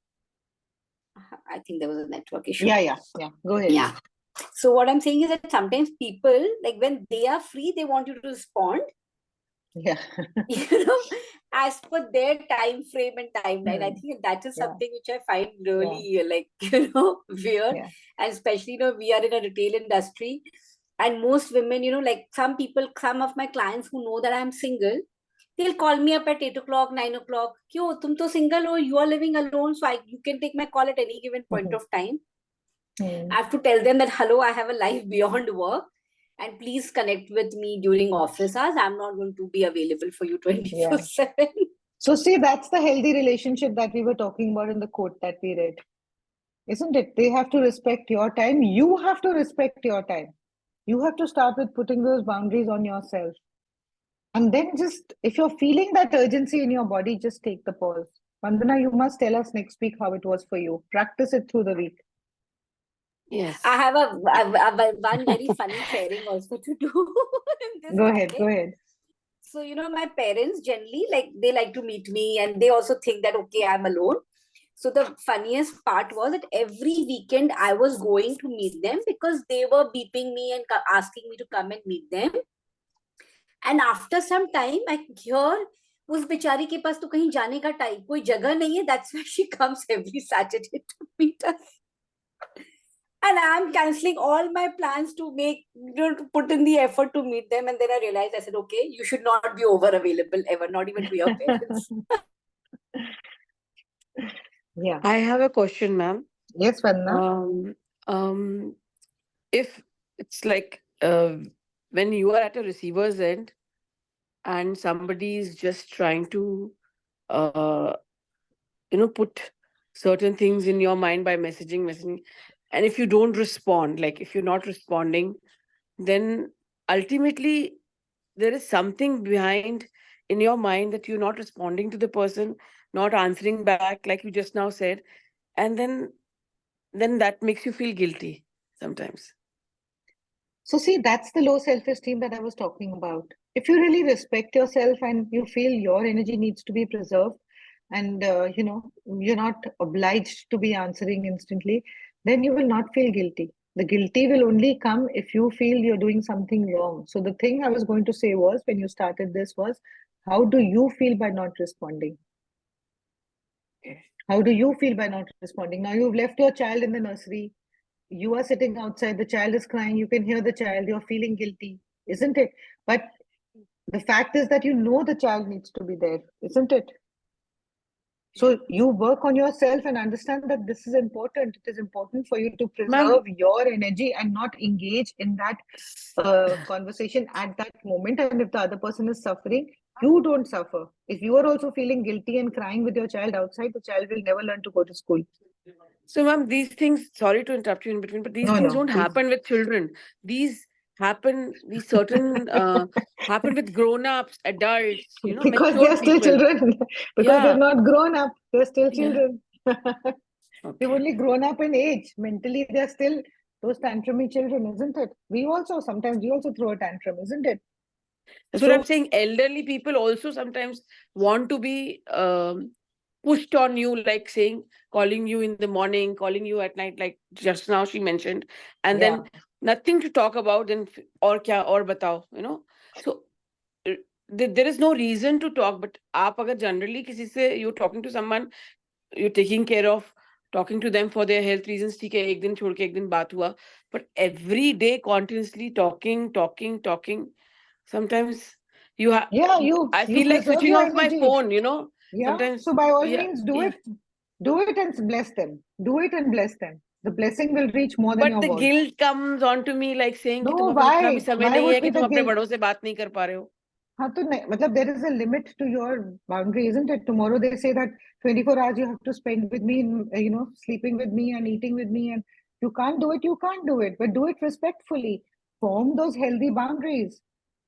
[SPEAKER 5] I think there was a network issue.
[SPEAKER 1] Yeah. Go ahead.
[SPEAKER 5] Yeah. So what I'm saying is that sometimes people, like when they are free, they want you to respond,
[SPEAKER 1] Yeah.
[SPEAKER 5] as per their time frame and timeline. I think that is
[SPEAKER 1] Yeah.
[SPEAKER 5] something which I find really weird.
[SPEAKER 1] Yeah.
[SPEAKER 5] And especially, we are in a retail industry, and most women, like some people, some of my clients who know that I'm single, they'll call me up at 8 o'clock, 9 o'clock. Kyo, tum to single or you are living alone, so you can take my call at any given point of time. I have to tell them that, hello, I have a life beyond work. And please connect with me during office hours. I'm not going to be available for you 24/7.
[SPEAKER 1] So see, that's the healthy relationship that we were talking about in the quote that we read. Isn't it? They have to respect your time. You have to respect your time. You have to start with putting those boundaries on yourself. And then just, if you're feeling that urgency in your body, just take the pause. Vandana, you must tell us next week how it was for you. Practice it through the week.
[SPEAKER 2] Yes.
[SPEAKER 5] I have one very funny sharing also to do in this
[SPEAKER 1] Go
[SPEAKER 5] topic.
[SPEAKER 1] ahead.
[SPEAKER 5] So, my parents generally, like, they like to meet me and they also think that, okay, I'm alone. So the funniest part was that every weekend I was going to meet them because they were beeping me and asking me to come and meet them. And after some time, I hear, उस बेचारी के पास तो कहीं जाने का time कोई जगह नहीं है. That's why she comes every Saturday to meet us. And I'm canceling all my plans to make, to put in the effort to meet them. And then I realized, I said, okay, you should not be over available ever, not even to your parents.
[SPEAKER 1] Yeah.
[SPEAKER 2] I have a question, ma'am.
[SPEAKER 1] Yes, Vandana.
[SPEAKER 2] If it's like when you are at a receiver's end and somebody is just trying to uh, put certain things in your mind by messaging, and if you don't respond, like if you're not responding, then ultimately there is something behind in your mind that you're not responding to the person, not answering back like you just now said, and then that makes you feel guilty sometimes.
[SPEAKER 1] So see, that's the low self-esteem that I was talking about. If you really respect yourself and you feel your energy needs to be preserved, and you're not obliged to be answering instantly, then you will not feel guilty. The guilty will only come if you feel you're doing something wrong. So the thing I was going to say was, when you started this, was how do you feel by not responding? How do you feel by not responding? Now you've left your child in the nursery. You are sitting outside, the child is crying, you can hear the child, you're feeling guilty, isn't it? But the fact is that you know the child needs to be there, isn't it? So you work on yourself and understand that this is important. It is important for you to
[SPEAKER 2] Ma'am,
[SPEAKER 1] preserve your energy and not engage in that conversation at that moment. And if the other person is suffering, you don't suffer. If you are also feeling guilty and crying with your child outside, the child will never learn to go to school.
[SPEAKER 2] so ma'am, these things, sorry to interrupt you in between, but these
[SPEAKER 1] No,
[SPEAKER 2] things
[SPEAKER 1] no,
[SPEAKER 2] don't
[SPEAKER 1] please.
[SPEAKER 2] happen with children. These certain happen with grown-ups, adults,
[SPEAKER 1] Because they
[SPEAKER 2] mature
[SPEAKER 1] are still
[SPEAKER 2] people.
[SPEAKER 1] children. Because they've
[SPEAKER 2] Yeah,
[SPEAKER 1] not grown up. They're still
[SPEAKER 2] yeah.
[SPEAKER 1] children. They've
[SPEAKER 2] Okay.
[SPEAKER 1] only grown up in age. Mentally, they're still those tantrumy children, isn't it? Sometimes we also throw a tantrum, isn't it?
[SPEAKER 2] That's what I'm
[SPEAKER 1] So,
[SPEAKER 2] saying. Elderly people also sometimes want to be pushed on you, like saying, calling you in the morning, calling you at night, like just now she mentioned, and
[SPEAKER 1] yeah.
[SPEAKER 2] then nothing to talk about, then or kya or batao. So uh, there is no reason to talk, but आप अगर generally किसी से you're talking to someone, you're taking care of, talking to them for their health reasons, ठीक है एक दिन छोड़ के एक दिन बात हुआ, but every day continuously talking, sometimes
[SPEAKER 1] Yeah,
[SPEAKER 2] I
[SPEAKER 1] you
[SPEAKER 2] feel like
[SPEAKER 1] preserve
[SPEAKER 2] switching
[SPEAKER 1] your
[SPEAKER 2] off my
[SPEAKER 1] energy.
[SPEAKER 2] phone.
[SPEAKER 1] Yeah.
[SPEAKER 2] Sometimes,
[SPEAKER 1] So by all
[SPEAKER 2] yeah,
[SPEAKER 1] means, do
[SPEAKER 2] yeah.
[SPEAKER 1] it. Do it and bless them. Do it and bless them. The blessing will reach more than
[SPEAKER 2] But
[SPEAKER 1] your
[SPEAKER 2] the
[SPEAKER 1] words.
[SPEAKER 2] guilt comes onto me like saying कि
[SPEAKER 1] No,
[SPEAKER 2] तुम्हारे पास इतना भी
[SPEAKER 1] why?
[SPEAKER 2] समय
[SPEAKER 1] Why
[SPEAKER 2] नहीं
[SPEAKER 1] would
[SPEAKER 2] है
[SPEAKER 1] be
[SPEAKER 2] कि
[SPEAKER 1] the
[SPEAKER 2] तुम अपने
[SPEAKER 1] guilt?
[SPEAKER 2] बड़ों से बात नहीं कर पा रहे हो.
[SPEAKER 1] हाँ तो मतलब there is a limit to your boundary, isn't it? Tomorrow they say that 24 hours you have to spend with me, sleeping with me and eating with me, and you can't do it, you can't do it, but do it respectfully. Form those healthy boundaries.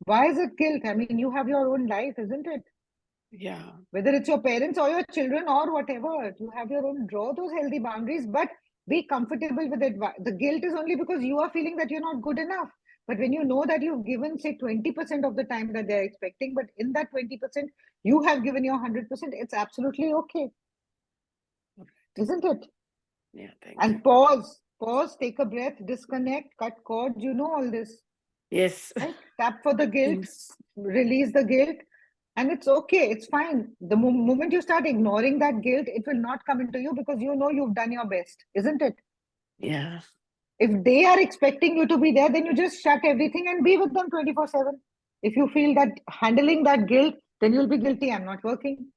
[SPEAKER 1] Why is it guilt? I mean, you have your own life, isn't it?
[SPEAKER 2] Yeah.
[SPEAKER 1] Whether it's your parents or your children or whatever, you have your own, draw those healthy boundaries, but be comfortable with it. The guilt is only because you are feeling that you're not good enough. But when you know that you've given, say, 20% of the time that they're expecting, but in that 20%, you have given your 100%, it's absolutely okay, isn't it?
[SPEAKER 2] Yeah, thank you.
[SPEAKER 1] And pause, take a breath, disconnect, cut cords, you know all this.
[SPEAKER 2] Yes.
[SPEAKER 1] Right? Tap for the guilt,
[SPEAKER 2] Thanks.
[SPEAKER 1] release the guilt, and it's okay, it's fine. The moment you start ignoring that guilt, it will not come into you because you know you've done your best, isn't it?
[SPEAKER 2] Yeah.
[SPEAKER 1] If they are expecting you to be there, then you just shut everything and be with them 24/7. If you feel that handling that guilt, then you'll be guilty. I'm not working,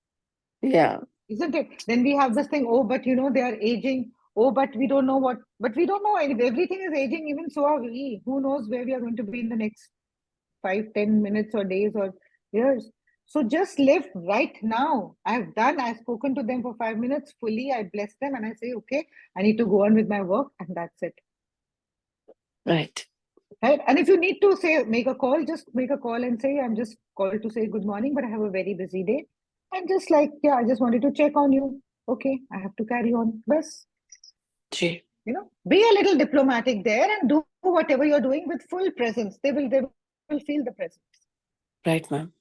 [SPEAKER 2] Yeah.
[SPEAKER 1] isn't it? Then we have this thing, oh, but they are aging. Oh, but we don't know what, but we don't know. Everything is aging, even so are we. Who knows where we are going to be in the next 5, 10 minutes or days or years. So just live right now. I've spoken to them for 5 minutes fully. I bless them and I say, okay, I need to go on with my work, and that's it.
[SPEAKER 2] Right.
[SPEAKER 1] Right. And if you need to make a call, just make a call and say, I'm just called to say good morning, but I have a very busy day. And just like, yeah, I just wanted to check on you. Okay, I have to carry on. Bas,
[SPEAKER 2] Ji.
[SPEAKER 1] be a little diplomatic there and do whatever you're doing with full presence. They will feel the presence.
[SPEAKER 2] Right, ma'am.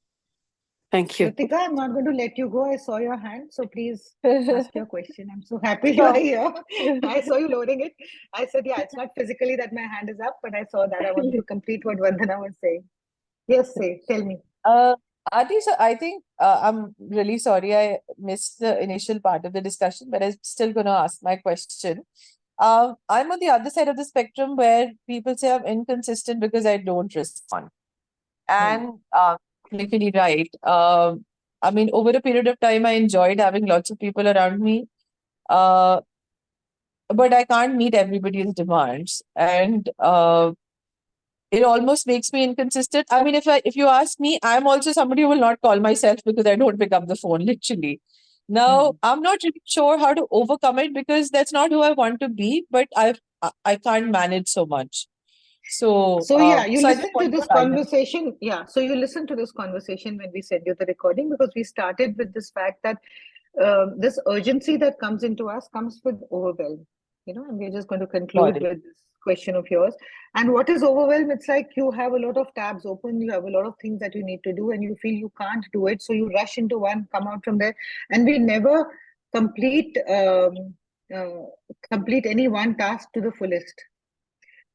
[SPEAKER 2] Thank you.
[SPEAKER 1] Ritika, I'm not going to let you go. I saw your hand, so please ask your question. I'm so happy you are
[SPEAKER 6] Sure.
[SPEAKER 1] here. I saw you loading it. I said, yeah, it's not physically that my hand is up, but I saw that. I wanted to complete what Vandana was saying. Yes, tell me.
[SPEAKER 6] Ati, so I think I'm really sorry I missed the initial part of the discussion, but I'm still going to ask my question. I'm on the other side of the spectrum where people say I'm inconsistent because I don't respond. And completely right. I mean, over a period of time, I enjoyed having lots of people around me. But I can't meet everybody's demands. And it almost makes me inconsistent. I mean, if you ask me, I'm also somebody who will not call myself because I don't pick up the phone, literally. Now, I'm not really sure how to overcome it because that's not who I want to be, but I can't manage so much. So,
[SPEAKER 1] So yeah, you
[SPEAKER 6] so I just
[SPEAKER 1] listen to
[SPEAKER 6] want your
[SPEAKER 1] this
[SPEAKER 6] guidance.
[SPEAKER 1] conversation. Yeah, so you listen to this conversation when we send you the recording, because we started with this fact that this urgency that comes into us comes with overwhelm, and we're just going to conclude
[SPEAKER 6] Got it.
[SPEAKER 1] with this question of yours. And what is overwhelm? It's like you have a lot of tabs open, you have a lot of things that you need to do, and you feel you can't do it, so you rush into one, come out from there, and we never complete complete any one task to the fullest.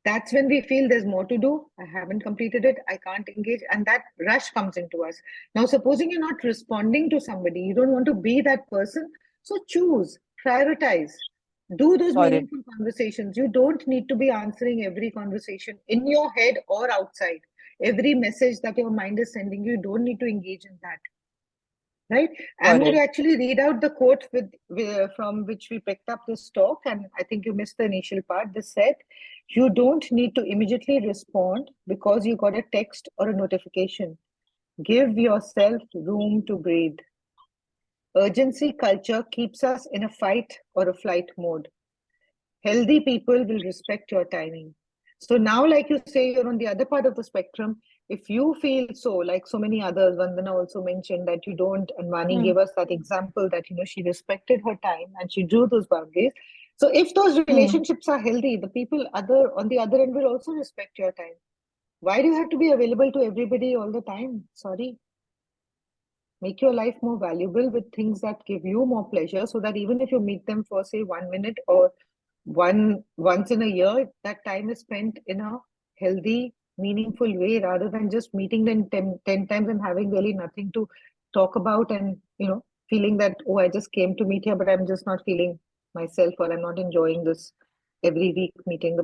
[SPEAKER 1] That's when we feel there's more to do. I haven't completed it. I can't engage. And that rush comes into us. Now, supposing you're not responding to somebody, you don't want to be that person. So choose, prioritize, do those
[SPEAKER 6] Got it.
[SPEAKER 1] meaningful conversations. You don't need to be answering every conversation in your head or outside. Every message that your mind is sending you, you don't need to engage in that. Right? I'm
[SPEAKER 6] Got
[SPEAKER 1] going to
[SPEAKER 6] it.
[SPEAKER 1] actually read out the quote from which we picked up this talk, and I think you missed the initial part. This said, you don't need to immediately respond because you got a text or a notification. Give yourself room to breathe. Urgency culture keeps us in a fight or a flight mode. Healthy people will respect your timing. So now, like you say, you're on the other part of the spectrum. If you feel so, like so many others, Vandana also mentioned that you don't, and Vani gave us that example that, she respected her time and she drew those boundaries. So if those relationships are healthy, the people on the other end will also respect your time. Why do you have to be available to everybody all the time? Sorry. Make your life more valuable with things that give you more pleasure, so that even if you meet them for, say, 1 minute or once in a year, that time is spent in a healthy, meaningful way, rather than just meeting them 10 times and having really nothing to talk about, and feeling that, oh, I just came to meet here, but I'm just not feeling myself, or I'm not enjoying this every week meeting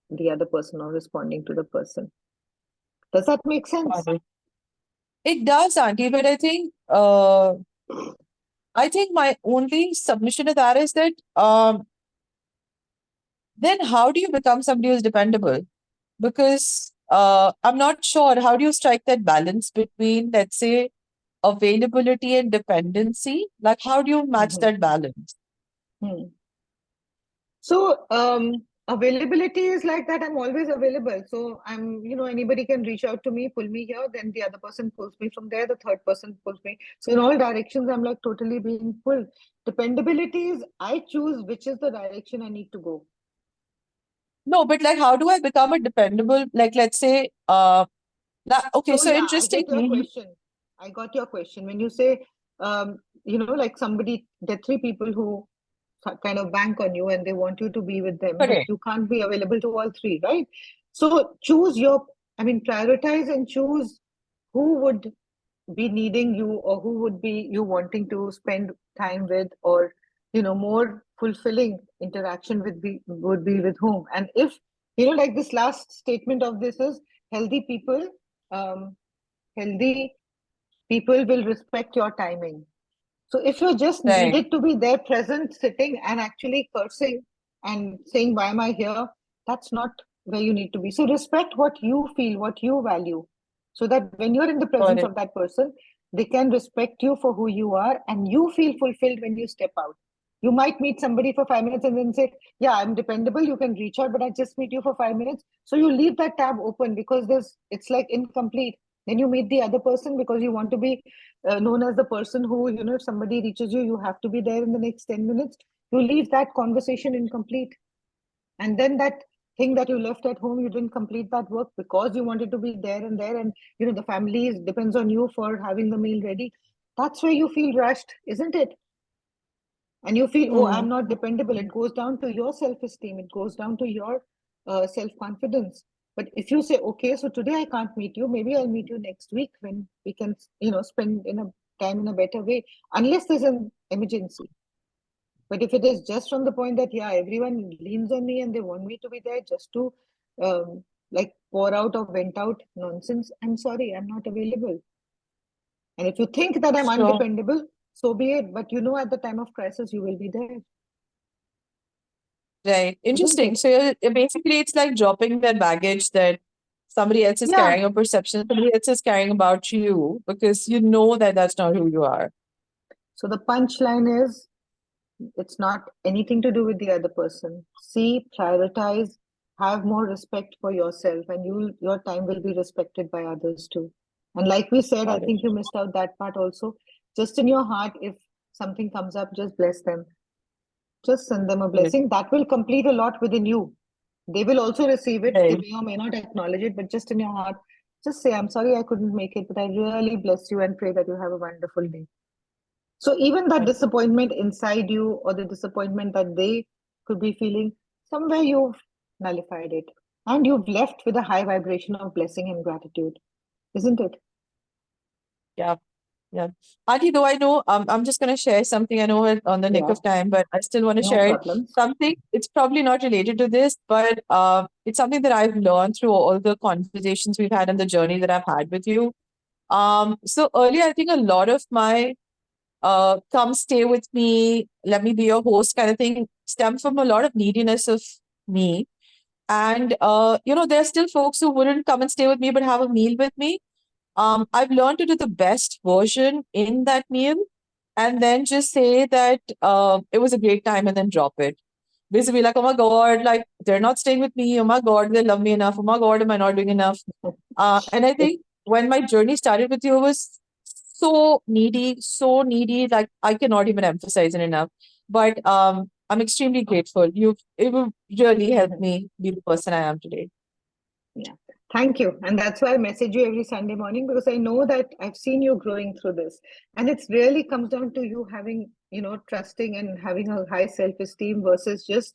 [SPEAKER 1] the other person or responding to the person. Does that make sense?
[SPEAKER 6] Got it. It does, Auntie, but I think my only submission to that is that then how do you become somebody who's dependable? Because I'm not sure, how do you strike that balance between, let's say, availability and dependency? Like, how do you match
[SPEAKER 1] Mhm.
[SPEAKER 6] that balance?
[SPEAKER 1] So availability is like that. I'm always available. So anybody can reach out to me, pull me here, then the other person pulls me from there, the third person pulls me. So in all directions, I'm like totally being pulled. Dependability is I choose which is the direction I need to go.
[SPEAKER 6] No, but like, how do I become a dependable, like, let's say, okay,
[SPEAKER 1] So
[SPEAKER 6] so
[SPEAKER 1] yeah, I get your
[SPEAKER 6] interestingly,
[SPEAKER 1] question. I got your question. When you say, like somebody, there are three people who kind of bank on you and they want you to be with them, but
[SPEAKER 6] correct,
[SPEAKER 1] you can't be available to all three, right? So prioritize and choose who would be needing you, or who would be you wanting to spend time with, or more fulfilling interaction would be with whom. And if like this last statement of this is healthy people, um, healthy people will respect your timing. So if you're just
[SPEAKER 6] right,
[SPEAKER 1] needed to be there present, sitting and actually cursing and saying, why am I here? That's not where you need to be. So respect what you feel, what you value, so that when you're in the
[SPEAKER 6] got
[SPEAKER 1] presence
[SPEAKER 6] it,
[SPEAKER 1] of that person, they can respect you for who you are and you feel fulfilled when you step out. You might meet somebody for 5 minutes and then say, yeah, I'm dependable, you can reach out, but I just meet you for 5 minutes. So you leave that tab open because it's like incomplete. Then you meet the other person because you want to be known as the person who, if somebody reaches you, you have to be there in the next 10 minutes. You leave that conversation incomplete. And then that thing that you left at home, you didn't complete that work because you wanted to be there and there. And, the family depends on you for having the meal ready. That's where you feel rushed, isn't it? And you feel, oh, I'm not dependable. It goes down to your self-esteem. It goes down to your self-confidence. But if you say, okay, so today I can't meet you, maybe I'll meet you next week when we can, spend time in a better way, unless there's an emergency. But if it is just from the point that, yeah, everyone leans on me and they want me to be there just to like pour out or vent out nonsense, I'm sorry, I'm not available. And if you think that I'm
[SPEAKER 6] sure,
[SPEAKER 1] undependable, so be it. But at the time of crisis, you will be there,
[SPEAKER 6] right.
[SPEAKER 1] isn't
[SPEAKER 6] Interesting.
[SPEAKER 1] it?
[SPEAKER 6] So basically, it's like dropping that baggage that somebody else is
[SPEAKER 1] Yeah.
[SPEAKER 6] carrying, a perception somebody else is carrying about you, because you know that that's not who you are.
[SPEAKER 1] So the punchline is, it's not anything to do with the other person. See, prioritize, have more respect for yourself, and your time will be respected by others too. And like we said, I
[SPEAKER 6] Got it.
[SPEAKER 1] think you missed out that part also. Just in your heart, if something comes up, just bless them. Just send them a
[SPEAKER 6] Got it.
[SPEAKER 1] blessing. That will complete a lot within you. They will also receive it. They
[SPEAKER 6] Right.
[SPEAKER 1] may or may not acknowledge it, but just in your heart, just say, I'm sorry I couldn't make it, but I really bless you and pray that you have a wonderful day. So even that
[SPEAKER 6] Got it.
[SPEAKER 1] disappointment inside you, or the disappointment that they could be feeling, somewhere you've nullified it. And you've left with a high vibration of blessing and gratitude, isn't it?
[SPEAKER 6] Yeah. Yeah. Auntie, though I know, I'm just going to share something. I know we're on the nick
[SPEAKER 1] Yeah,
[SPEAKER 6] of time, but I still want to
[SPEAKER 1] no
[SPEAKER 6] share it.
[SPEAKER 1] problems.
[SPEAKER 6] Something, it's probably not related to this, but it's something that I've learned through all the conversations we've had and the journey that I've had with you. So earlier, I think a lot of my come stay with me, let me be your host kind of thing stemmed from a lot of neediness of me. And, there are still folks who wouldn't come and stay with me, but have a meal with me. I've learned to do the best version in that meal and then just say that it was a great time and then drop it. Basically, like, oh my God, like they're not staying with me. Oh my God, they love me enough. Oh my God, am I not doing enough? And I think when my journey started with you, it was so needy, like I cannot even emphasize it enough. But I'm extremely grateful. It will really help me be the person I am today.
[SPEAKER 1] Yeah, thank you. And that's why I message you every Sunday morning, because I know that I've seen you growing through this. And it's really comes down to you having, trusting and having a high self-esteem versus just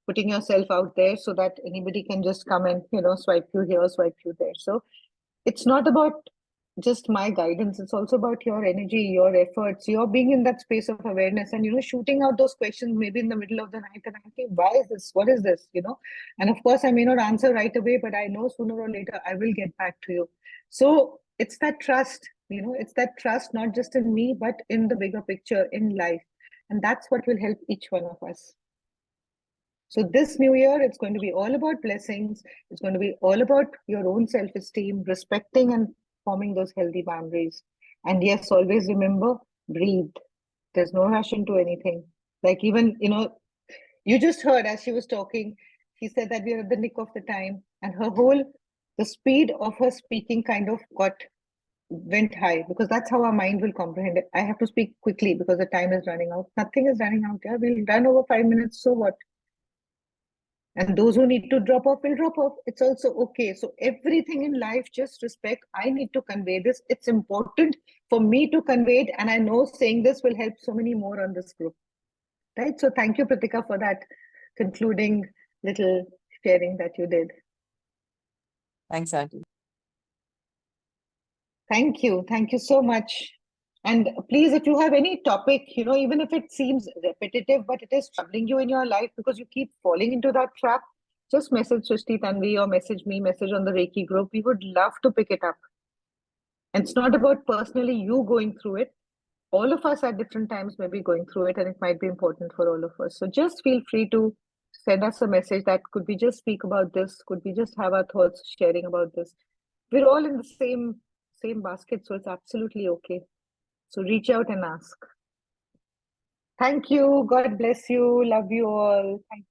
[SPEAKER 1] putting yourself out there so that anybody can just come and, swipe you here, swipe you there. So it's not about just my guidance, it's also about your energy, your efforts, your being in that space of awareness, and shooting out those questions maybe in the middle of the night, and I think, why is this, what is this, and of course I may not answer right away, but I know sooner or later I will get back to you. So it's that trust, it's that trust not just in me but in the bigger picture in life, and that's what will help each one of us. So this new year, it's going to be all about blessings. It's going to be all about your own self-esteem, respecting and forming those healthy boundaries. And yes, always remember, breathe. There's no rush into anything. Like even, you just heard as she was talking, she said that we are at the nick of the time, and the speed of her speaking kind of went high, because that's how our mind will comprehend it. I have to speak quickly because the time is running out. Nothing is running out. Yeah, we'll run over 5 minutes. So what? And those who need to drop off will drop off. It's also okay. So everything in life, just respect. I need to convey this. It's important for me to convey it. And I know saying this will help so many more on this group. Right. So thank you, Pratika, for that concluding little sharing that you did.
[SPEAKER 6] Thanks, Auntie.
[SPEAKER 1] Thank you. Thank you so much. And please, if you have any topic, even if it seems repetitive, but it is troubling you in your life because you keep falling into that trap, just message Srishti, Tanvi, or message me, message on the Reiki group. We would love to pick it up. And it's not about personally you going through it. All of us at different times may be going through it, and it might be important for all of us. So just feel free to send us a message that could we just speak about this? Could we just have our thoughts sharing about this? We're all in the same basket, so it's absolutely okay. So reach out and ask. Thank you. God bless you. Love you all. Thank you.